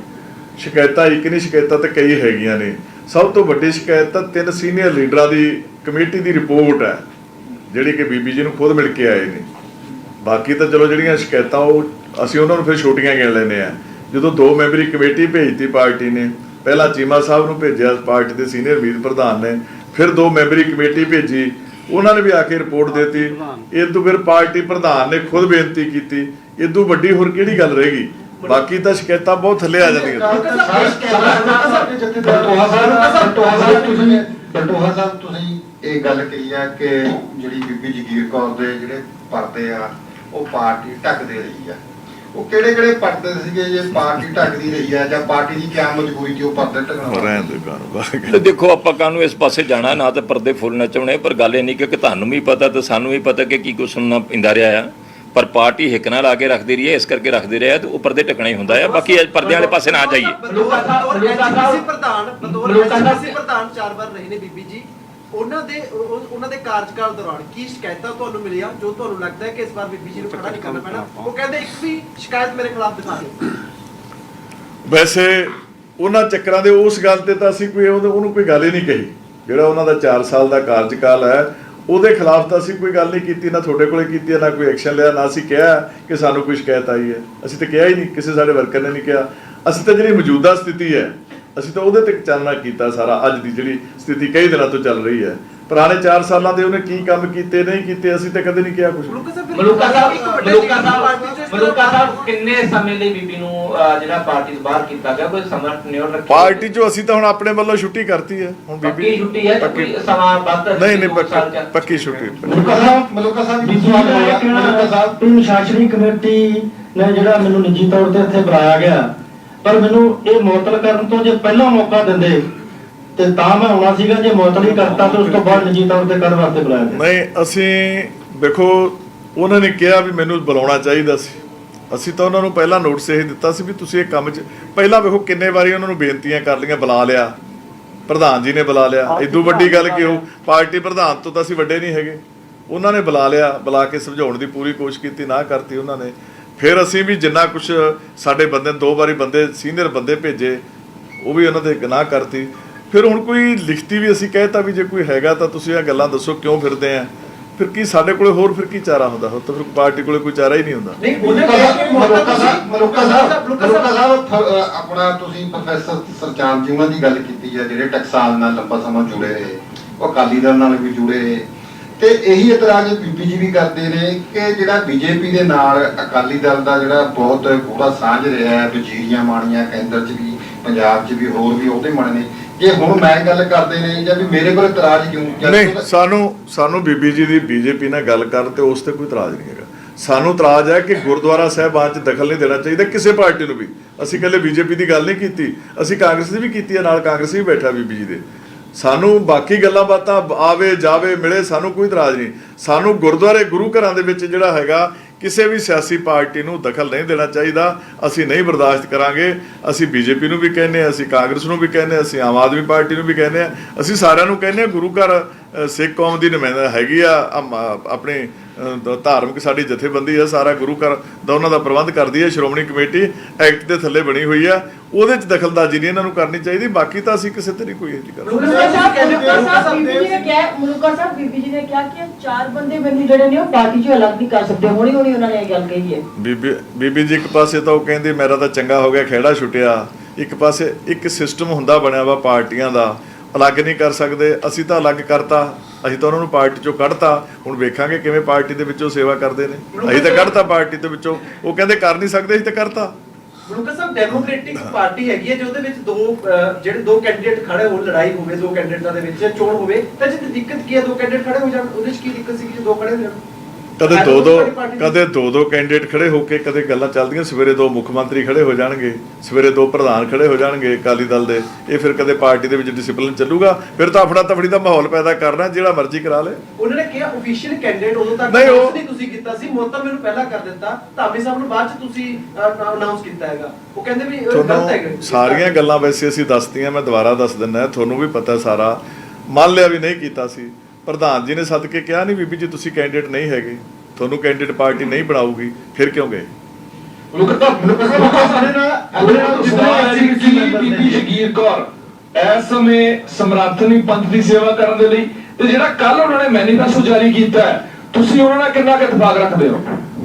S1: ਸ਼ਿਕਾਇਤਾਂ ਇੱਕ ਨਹੀਂ, ਸ਼ਿਕਾਇਤਾਂ ਤਾਂ ਕਈ ਹੈਗੀਆਂ ਨੇ। ਸਭ ਤੋਂ ਵੱਡੀ ਸ਼ਿਕਾਇਤ ਤਾਂ 3 ਸੀਨੀਅਰ ਲੀਡਰਾਂ ਦੀ ਕਮੇਟੀ ਦੀ ਰਿਪੋਰਟ ਹੈ ਜਿਹੜੀ ਕਿ ਬੀਬੀ ਜੀ ਨੂੰ ਖੁਦ ਮਿਲ ਕੇ ਆਏ ਨੇ। ਬਾਕੀ ਤਾਂ ਚਲੋ ਜਿਹੜੀਆਂ ਸ਼ਿਕਾਇਤਾਂ ਉਹ ਅਸੀਂ ਉਹਨਾਂ ਨੂੰ ਫਿਰ ਛੋਟੀਆਂ ਗਿਣ ਲੈਂਦੇ ਹਾਂ। ਜਦੋਂ 2 ਮੈਂਬਰੀ ਕਮੇਟੀ ਭੇਜਤੀ ਪਾਰਟੀ ਨੇ, ਪਹਿਲਾਂ ਚੀਮਾ ਸਾਹਿਬ ਨੂੰ ਭੇਜਿਆ ਪਾਰਟੀ ਦੇ ਸੀਨੀਅਰ ਮੀਤ ਪ੍ਰਧਾਨ ਨੇ, ਫਿਰ 2 ਮੈਂਬਰੀ ਕਮੇਟੀ ਭੇਜੀ, ਉਹਨਾਂ ਨੇ ਵੀ ਆ ਕੇ ਰਿਪੋਰਟ ਦਿੱਤੀ। ਇਹ ਤੋਂ ਫਿਰ ਪਾਰਟੀ ਪ੍ਰਧਾਨ ਨੇ ਖੁਦ ਬੇਨਤੀ ਕੀਤੀ। ਇਦੋਂ ਵੱਡੀ ਹੋਰ ਕਿਹੜੀ ਗੱਲ ਰਹੇਗੀ? ਬਾਕੀ ਤਾਂ ਸ਼ਿਕਾਇਤਾਂ ਬਹੁਤ ਥੱਲੇ ਆ ਜਾਂਦੀਆਂ।
S8: ਬਲਟੋਹਾ ਸਾਹਿਬ ਤੁਸੀਂ ਇਹ ਗੱਲ ਕਹੀ ਆ ਕਿ ਜਿਹੜੀ ਬੀਬੀ ਜਗੀਰ ਕੌਰ ਦੇ ਜਿਹੜੇ ਪਰਦੇ ਆ ਉਹ ਪਾਰਟੀ ਢੱਕਦੇ ਰਹੀ ਆ, ਉਹ ਕਿਹੜੇ ਕਿਹੜੇ ਪਰਦੇ ਸੀਗੇ ਜੇ ਪਾਰਟੀ ਢੱਕਦੀ ਰਹੀ ਆ, ਜਾਂ ਪਾਰਟੀ ਦੀ ਕਿਆ ਮਜਬੂਰੀ ਸੀ ਉਹ ਪਰਦੇ ਢੱਕਣਾ?
S1: ਰਹਿਣ ਦੇ ਕਾਰੋਬਾਰ।
S2: ਤੇ ਦੇਖੋ ਆਪਾਂ ਕਾਹਨੂੰ ਇਸ ਪਾਸੇ ਜਾਣਾ, ਨਾ ਤਾਂ ਪਰਦੇ ਫੁੱਲ ਨਚਾਉਣੇ, ਪਰ ਗੱਲ ਇਹ ਨਹੀਂ ਕਿ ਤੁਹਾਨੂੰ ਵੀ ਪਤਾ ਤੇ ਸਾਨੂੰ ਵੀ ਪਤਾ ਕਿ ਕੀ ਕੁਛ ਸੁਣਨਾ ਪੈਂਦਾ ਰਿਹਾ ਆ, ਪਰ ਪਾਰਟੀ ਹਿੱਕ ਨਾਲ ਲਾ ਕੇ ਰੱਖਦੀ ਰਹੀ ਹੈ, ਇਸ ਕਰਕੇ ਰੱਖਦੇ ਰਿਹਾ ਤੇ ਉਹ ਪਰਦੇ ਢੱਕਣਾ ਹੀ ਹੁੰਦਾ ਆ। ਬਾਕੀ ਪਰਦਿਆਂ ਵਾਲੇ ਪਾਸੇ ਨਾ ਜਾਈਏ।
S9: ਪ੍ਰਧਾਨ 4 ਵਾਰ ਰਹੇ ਨੇ ਬੀਬੀ ਜੀ, ਉਹਨਾਂ ਦੇ ਕਾਰਜਕਾਲ ਦੌਰਾਨ ਕੀ ਸ਼ਿਕਾਇਤਾਂ ਤੁਹਾਨੂੰ ਮਿਲੀਆਂ ਜੋ ਤੁਹਾਨੂੰ ਲੱਗਦਾ ਹੈ ਕਿ ਇਸ ਵਾਰ ਬੀਬੀ ਜੀ ਨੂੰ ਖੜਾ ਨਹੀਂ ਕਰਨਾ ਪੈਣਾ? ਉਹ ਕਹਿੰਦੇ ਇੱਕ ਵੀ ਸ਼ਿਕਾਇਤ ਮੇਰੇ ਖਿਲਾਫ ਦਿਖਾ ਦਿਓ।
S1: ਵੈਸੇ ਉਹਨਾਂ ਚੱਕਰਾਂ ਦੇ ਉਸ ਗੱਲ ਤੇ ਤਾਂ ਅਸੀਂ ਕੋਈ ਉਹਨੂੰ ਕੋਈ ਗੱਲ ਹੀ ਨਹੀਂ ਕਹੀ। ਜਿਹੜਾ ਉਹਨਾਂ ਦਾ 4 ਸਾਲ ਦਾ ਕਾਰਜਕਾਲ ਹੈ ਉਹਦੇ ਖਿਲਾਫ ਤਾਂ ਅਸੀਂ ਕੋਈ ਗੱਲ ਨਹੀਂ ਕੀਤੀ, ਨਾ ਤੁਹਾਡੇ ਕੋਲੇ ਕੀਤੀ ਹੈ, ਨਾ ਕੋਈ ਐਕਸ਼ਨ ਲਿਆ, ਨਾ ਅਸੀਂ ਕਿਹਾ ਕਿ ਸਾਨੂੰ ਕੋਈ ਸ਼ਿਕਾਇਤ ਆਈ ਹੈ। ਅਸੀਂ ਤਾਂ ਕਿਹਾ ਹੀ ਨਹੀਂ, ਕਿਸੇ ਸਾਡੇ ਵਰਕਰ ਨੇ ਨਹੀਂ ਕਿਹਾ। ਅਸੀਂ ਤਾਂ ਜਿਹੜੀ ਮੌਜੂਦਾ ਸਥਿਤੀ ਹੈ ਅਸੀਂ ਤਾਂ ਉਹਦੇ ਤੇ ਚਾਨਣਾ ਕੀਤਾ ਸਾਰਾ। ਅੱਜ ਦੀ ਜਿਹੜੀ ਸਥਿਤੀ ਕਈ ਦਿਨਾਂ ਤੋਂ ਚੱਲ ਰਹੀ ਹੈ, ਪੁਰਾਣੇ 4 ਸਾਲਾਂ ਦੇ ਉਹਨੇ ਕੀ ਕੰਮ ਕੀਤੇ ਨਹੀਂ ਕੀਤੇ ਅਸੀਂ ਤਾਂ ਕਦੇ ਨਹੀਂ ਕਿਹਾ ਕੁਝ।
S10: ਮਲੂਕਾ ਸਾਹਿਬ ਕਿੰਨੇ ਸਮੇਂ ਲਈ ਬੀਬੀ ਨੂੰ ਜਿਹੜਾ ਪਾਰਟੀ ਤੋਂ ਬਾਹਰ ਕੀਤਾ ਗਿਆ, ਕੋਈ ਸਮਾਂ ਨਿਯਮ ਰੱਖਿਆ?
S1: ਪਾਰਟੀ ਚੋਂ ਅਸੀਂ ਤਾਂ ਹੁਣ ਆਪਣੇ ਵੱਲੋਂ ਛੁੱਟੀ ਕਰਤੀ ਹੈ। ਹੁਣ ਬੀਬੀ
S10: ਪੱਕੀ ਛੁੱਟੀ ਹੈ, ਕੋਈ ਸਮਾਂ ਵੱਧ
S1: ਨਹੀਂ ਪੱਕੀ ਛੁੱਟੀ।
S8: ਮਲੂਕਾ ਸਾਹਿਬ
S11: ਪ੍ਰਸ਼ਾਸਨਿਕ ਕਮੇਟੀ ਨੇ ਜਿਹੜਾ ਮੈਨੂੰ ਨਿੱਜੀ ਤੌਰ ਤੇ ਇੱਥੇ ਬੁਲਾਇਆ ਗਿਆ, ਪਰ ਮੈਨੂੰ ਇਹ ਮੁਅੱਤਲ ਕਰਨ ਤੋਂ ਜੇ ਪਹਿਲਾਂ ਮੌਕਾ ਦਿੰਦੇ ਤੇ ਤਾਂ ਮੈਂ ਆਉਣਾ ਸੀਗਾ। ਜੇ ਮੁਅੱਤਲ ਹੀ ਕਰਤਾ ਤੇ ਉਸ ਤੋਂ ਬਾਅਦ ਨਿੱਜੀ ਤੌਰ ਤੇ ਕਰਨ ਵਾਸਤੇ ਬੁਲਾਇਆ ਗਿਆ।
S1: ਨਹੀਂ, ਅਸੀਂ ਦੇਖੋ ਉਹਨਾਂ ਨੇ ਕਿਹਾ ਵੀ ਮੈਨੂੰ ਬੁਲਾਉਣਾ ਚਾਹੀਦਾ ਸੀ। ਅਸੀਂ ਤਾਂ ਉਹਨਾਂ ਨੂੰ ਪਹਿਲਾਂ ਨੋਟਿਸ ਇਹ ਦਿੱਤਾ ਸੀ ਵੀ ਤੁਸੀਂ ਇਹ ਕੰਮ 'ਚ ਪਹਿਲਾਂ ਵੇਖੋ ਕਿੰਨੇ ਵਾਰੀ ਉਹਨਾਂ ਨੂੰ ਬੇਨਤੀਆਂ ਕਰ ਲਈਆਂ, ਬੁਲਾ ਲਿਆ, ਪ੍ਰਧਾਨ ਜੀ ਨੇ ਬੁਲਾ ਲਿਆ। ਇਦੋਂ ਵੱਡੀ ਗੱਲ ਕਿ ਉਹ ਪਾਰਟੀ ਪ੍ਰਧਾਨ ਤੋਂ ਤਾਂ ਅਸੀਂ ਵੱਡੇ ਨਹੀਂ ਹੈਗੇ। ਉਹਨਾਂ ਨੇ ਬੁਲਾ ਲਿਆ, ਬੁਲਾ ਕੇ ਸਮਝਾਉਣ ਦੀ ਪੂਰੀ ਕੋਸ਼ਿਸ਼ ਕੀਤੀ, ਨਾ ਕਰਤੀ ਉਹਨਾਂ ਨੇ। ਫਿਰ ਅਸੀਂ ਵੀ ਜਿੰਨਾ ਕੁਛ ਸਾਡੇ ਬੰਦੇ 2 ਵਾਰੀ ਬੰਦੇ ਸੀਨੀਅਰ ਬੰਦੇ ਭੇਜੇ, ਉਹ ਵੀ ਉਹਨਾਂ ਦੇ ਗੁਨਾਹ ਕਰਤੀ। ਫਿਰ ਹੁਣ ਕੋਈ ਲਿਖਤੀ ਵੀ ਅਸੀਂ ਕਹਿਤਾ ਵੀ ਜੇ ਕੋਈ ਹੈਗਾ ਤਾਂ ਤੁਸੀਂ ਇਹ ਗੱਲਾਂ ਦੱਸੋ ਕਿਉਂ ਫਿਰਦੇ ਆ। ਫਿਰ ਕੀ ਸਾਡੇ ਕੋਲੇ ਹੋਰ ਫਿਰ ਕੀ ਚਾਰਾ ਹੁੰਦਾ? ਹੋਰ ਤਾਂ ਫਿਰ ਪਾਰਟੀ ਕੋਲੇ ਕੋਈ ਚਾਰਾ ਹੀ ਨਹੀਂ ਹੁੰਦਾ।
S8: ਮਲੂਕਾ ਸਾਹਿਬ ਆਪਣਾ ਤੁਸੀਂ ਪ੍ਰੋਫੈਸਰ ਸਰਚਾਂਦ ਜੀ ਉਹਨਾਂ ਦੀ ਗੱਲ ਕੀਤੀ ਹੈ, ਜਿਹੜੇ ਟਕਸਾਲ ਨਾਲ ਲੰਬਾ ਸਮਾਂ ਜੁੜੇ ਰਹੇ, ਉਹ ਅਕਾਲੀ ਦਲ ਨਾਲ ਵੀ ਜੁੜੇ ਰਹੇ, ਤੇ ਇਹੀ ਇਤਰਾਜ਼ ਬੀਬੀ ਜੀ ਵੀ ਕਰਦੇ ਨੇ ਕਿ ਜਿਹੜਾ ਬੀਜੇਪੀ ਦੇ ਨਾਲ ਅਕਾਲੀ ਦਲ ਦਾ ਜਿਹੜਾ ਬਹੁਤ ਗੂੜਾ ਸਾਂਝ ਰਿਹਾ, ਵਜ਼ੀਰੀਆਂ ਮਾਣੀਆਂ ਕੇਂਦਰ 'ਚ ਵੀ, ਪੰਜਾਬ 'ਚ ਵੀ, ਹੋਰ ਵੀ ਉਹਦੇ ਮਾਣੇ ਨੇ। ਜੇ ਹੁਣ ਮੈਂ ਗੱਲ ਕਰਦੇ ਨੇ ਜਾਂ ਵੀ ਮੇਰੇ ਕੋਲ ਇਤਰਾਜ਼ ਕਿਉਂ?
S1: ਨਹੀਂ, ਸਾਨੂੰ ਬੀਬੀ ਜੀ ਦੀ ਬੀਜੇਪੀ ਨਾਲ ਗੱਲ ਕਰਨ ਤੇ ਉਸ ਤੇ ਕੋਈ ਇਤਰਾਜ਼ ਨਹੀਂ ਹੈਗਾ। ਸਾਨੂੰ ਇਤਰਾਜ਼ ਹੈ ਕਿ ਗੁਰਦੁਆਰਾ ਸਾਹਿਬਾਨ 'ਚ ਦਖਲ ਨਹੀਂ ਦੇਣਾ ਚਾਹੀਦਾ ਕਿਸੇ ਪਾਰਟੀ ਨੂੰ ਵੀ। ਅਸੀਂ ਇਕੱਲੇ ਬੀਜੇਪੀ ਦੀ ਗੱਲ ਨਹੀਂ ਕੀਤੀ, ਅਸੀਂ ਕਾਂਗਰਸ ਦੀ ਵੀ ਕੀਤੀ ਹੈ, ਨਾਲ ਕਾਂਗਰਸ ਵੀ ਬੈਠਾ ਬੀਬੀ ਜੀ ਦੇ। ਸਾਨੂੰ ਬਾਕੀ ਗੱਲਾਂ ਬਾਤਾਂ ਆਵੇ ਜਾਵੇ ਮਿਲੇ, ਸਾਨੂੰ ਕੋਈ ਇਤਰਾਜ਼ ਨਹੀਂ। ਸਾਨੂੰ ਗੁਰਦੁਆਰੇ ਗੁਰੂ ਘਰਾਂ ਦੇ ਵਿੱਚ ਜਿਹੜਾ ਹੈਗਾ ਕਿਸੇ ਵੀ ਸਿਆਸੀ ਪਾਰਟੀ ਨੂੰ ਦਖਲ ਨਹੀਂ ਦੇਣਾ ਚਾਹੀਦਾ। ਅਸੀਂ ਨਹੀਂ ਬਰਦਾਸ਼ਤ ਕਰਾਂਗੇ। ਅਸੀਂ ਬੀਜੇਪੀ ਨੂੰ ਵੀ ਕਹਿੰਦੇ ਹਾਂ, ਅਸੀਂ ਕਾਂਗਰਸ ਨੂੰ ਵੀ ਕਹਿੰਦੇ ਹਾਂ, ਅਸੀਂ ਆਮ ਆਦਮੀ ਪਾਰਟੀ ਨੂੰ ਵੀ ਕਹਿੰਦੇ ਹਾਂ, ਅਸੀਂ ਸਾਰਿਆਂ ਨੂੰ ਕਹਿੰਦੇ ਹਾਂ। ਗੁਰੂ ਘਰ ਸਿੱਖ ਕੌਮ ਦੀ ਨੁਮਾਇੰਦਾ ਹੈਗੀ ਆ, ਆਪਣੀ ਧਾਰਮਿਕ ਸਾਡੀ ਜਥੇਬੰਦੀ ਆ, ਸਾਰਾ ਗੁਰੂ ਘਰ ਦਾ ਉਹਨਾਂ ਦਾ ਪ੍ਰਬੰਧ ਕਰਦੀ ਹੈ। ਸ਼੍ਰੋਮਣੀ ਕਮੇਟੀ ਐਕਟ ਦੇ ਥੱਲੇ ਬਣੀ ਹੋਈ ਆ, ਉਹਦੇ 'ਚ ਦਖਲਅੰਦਾਜ਼ੀ ਨਹੀਂ ਇਹਨਾਂ ਨੂੰ ਕਰਨੀ ਚਾਹੀਦੀ। ਬਾਕੀ ਤਾਂ ਅਸੀਂ ਕਿਸੇ ਤੇ ਨਹੀਂ ਕੋਈ ਇਹ ਨਹੀਂ ਕਰਦੇ।
S12: ਮਲੂਕਾ ਸਾਹਿਬ ਬੀਬੀ ਜੀ ਨੇ ਕਿਹਾ ਕਿ 4 ਬੰਦੇ ਮੈਨੂੰ ਜਿਹੜੇ ਨੇ ਉਹ ਪਾਰਟੀ 'ਚੋਂ ਅਲੱਗ ਨਹੀਂ ਕਰ ਸਕਦੇ। ਹੌਲੀ ਹੌਲੀ ਉਹਨਾਂ ਨੇ ਇਹ ਗੱਲ ਕਹੀ ਹੈ।
S1: ਬੀਬੀ ਜੀ ਇੱਕ ਪਾਸੇ ਤਾਂ ਉਹ ਕਹਿੰਦੇ ਮੇਰਾ ਤਾਂ ਚੰਗਾ ਹੋ ਗਿਆ, ਖਹਿੜਾ ਛੁੱਟਿਆ। ਇੱਕ ਪਾਸੇ ਇੱਕ ਸਿਸਟਮ ਹੁੰਦਾ ਬਣਿਆ ਵਾ ਪਾਰਟੀਆਂ ਦਾ, ਅਲੱਗ ਨਹੀਂ ਕਰ ਸਕਦੇ। ਅਸੀਂ ਤਾਂ ਅਲੱਗ ਕਰਤਾ, ਅਸੀਂ ਤਾਂ ਉਹਨਾਂ ਨੂੰ ਪਾਰਟੀ 'ਚੋਂ ਕੱਢਤਾ। ਹੁਣ ਵੇਖਾਂਗੇ ਕਿਵੇਂ ਪਾਰਟੀ ਦੇ ਵਿੱਚੋਂ ਸੇਵਾ ਕਰਦੇ ਨੇ। ਅਸੀਂ ਤਾਂ ਕੱਢਤਾ ਪਾਰਟੀ ਦੇ ਵਿੱਚੋਂ, ਉਹ ਕਹਿੰਦੇ ਕਰ ਨਹੀਂ ਸਕਦੇ, ਅਸੀਂ ਤਾਂ ਕਰਤਾ।
S9: ਮਲੂਕਾ ਸਾਹਿਬ ਡੈਮੋਕ੍ਰੈਟਿਕ ਪਾਰਟੀ ਹੈਗੀ ਹੈ ਜਿਹਦੇ ਵਿੱਚ ਦੋ ਕੈਂਡੀਡੇਟ ਖੜੇ ਹੋਣ, ਲੜਾਈ ਹੋਵੇ 2 ਕੈਂਡੀਡੇਟਾਂ ਦੇ ਵਿੱਚ, ਚੋਣ ਹੋਵੇ, ਤਾਂ ਜੇ ਦਿੱਕਤ ਕੀ ਹੈ 2 ਕੈਂਡੀਡੇਟ ਖੜੇ ਹੋ ਜਾਣ, ਉਹਦੇ 'ਚ ਕੀ ਦਿੱਕਤ ਸੀ ਕਿ 2 ਖੜੇ ਹੋ ਜਾਣ?
S1: ਕਦੇ ਦੋ ਕੈਂਡੀਡੇਟ ਖੜੇ ਹੋ ਕੇ ਕਦੇ ਗੱਲਾਂ ਚੱਲਦੀਆਂ। ਸਵੇਰੇ 2 ਮੁੱਖ ਮੰਤਰੀ ਖੜੇ ਹੋ ਜਾਣਗੇ, ਸਵੇਰੇ 2 ਪ੍ਰਧਾਨ ਖੜੇ ਹੋ ਜਾਣਗੇ ਅਕਾਲੀ ਦਲ ਦੇ। ਇਹ ਫਿਰ ਕਦੇ ਪਾਰਟੀ ਦੇ ਵਿੱਚ ਡਿਸਪਲਿਨ ਚੱਲੂਗਾ? ਫਿਰ ਤਾਂ ਆਪਣਾ ਤਫੜੀ ਦਾ ਮਾਹੌਲ ਪੈਦਾ ਕਰਨਾ, ਜਿਹੜਾ ਮਰਜ਼ੀ ਕਰਾ ਲੇ।
S9: ਉਹਨਾਂ ਨੇ ਕਿਹਾ ਆਫੀਸ਼ੀਅਲ ਕੈਂਡੀਡੇਟ ਉਦੋਂ ਤੱਕ ਨਹੀਂ ਤੁਸੀਂ ਕੀਤਾ ਸੀ, ਮੁਅੱਤਲ ਮੈਨੂੰ ਪਹਿਲਾਂ ਕਰ ਦਿੱਤਾ, ਧਾਮੀ ਸਾਹਿਬ ਨੂੰ ਬਾਅਦ 'ਚ ਤੁਸੀਂ ਅਨਾਉਂਸ ਕੀਤਾ ਹੈਗਾ। ਉਹ ਕਹਿੰਦੇ ਵੀ ਗਲਤ ਹੈਗਾ।
S1: ਸਾਰੀਆਂ ਗੱਲਾਂ ਵੈਸੇ ਅਸੀਂ ਦੱਸਤੀਆਂ, ਮੈਂ ਦੁਬਾਰਾ ਦੱਸ ਦਿੰਦਾ, ਤੁਹਾਨੂੰ ਵੀ ਪਤਾ ਸਾਰਾ। ਮੰਨ ਲਿਆ ਵੀ ਨਹੀਂ ਕੀਤਾ ਸੀ, ਪ੍ਰਧਾਨ ਜੀ ਨੇ ਸੱਦ ਕੇ ਕਿਹਾ ਨਹੀਂ ਬੀਬੀ ਜੀ ਤੁਸੀਂ ਕੈਂਡੀਡੇਟ ਨਹੀਂ ਹੈਗੇ, ਤੁਹਾਨੂੰ ਕੈਂਡੀਡੇਟ ਪਾਰਟੀ ਨਹੀਂ ਬਣਾਊਗੀ, ਫਿਰ ਕਿਉਂ ਗਏ?
S11: ਬੀਬੀ ਜਗੀਰ ਕੌਰ ਇਸ ਸਮੇਂ ਸਮਰੱਥ ਨਹੀਂ ਪੰਥ ਦੀ ਸੇਵਾ ਕਰਨ ਦੇ ਲਈ,
S13: ਤੇ ਜਿਹੜਾ ਕੱਲ ਉਹਨਾਂ ਨੇ ਮੈਨੀਫੈਸਟੋ ਜਾਰੀ ਕੀਤਾ ਹੈ, ਤੁਸੀਂ ਉਹਨਾਂ ਨਾਲ ਕਿੰਨਾ ਕੁ ਇਤਫਾਕ ਰੱਖਦੇ ਹੋ?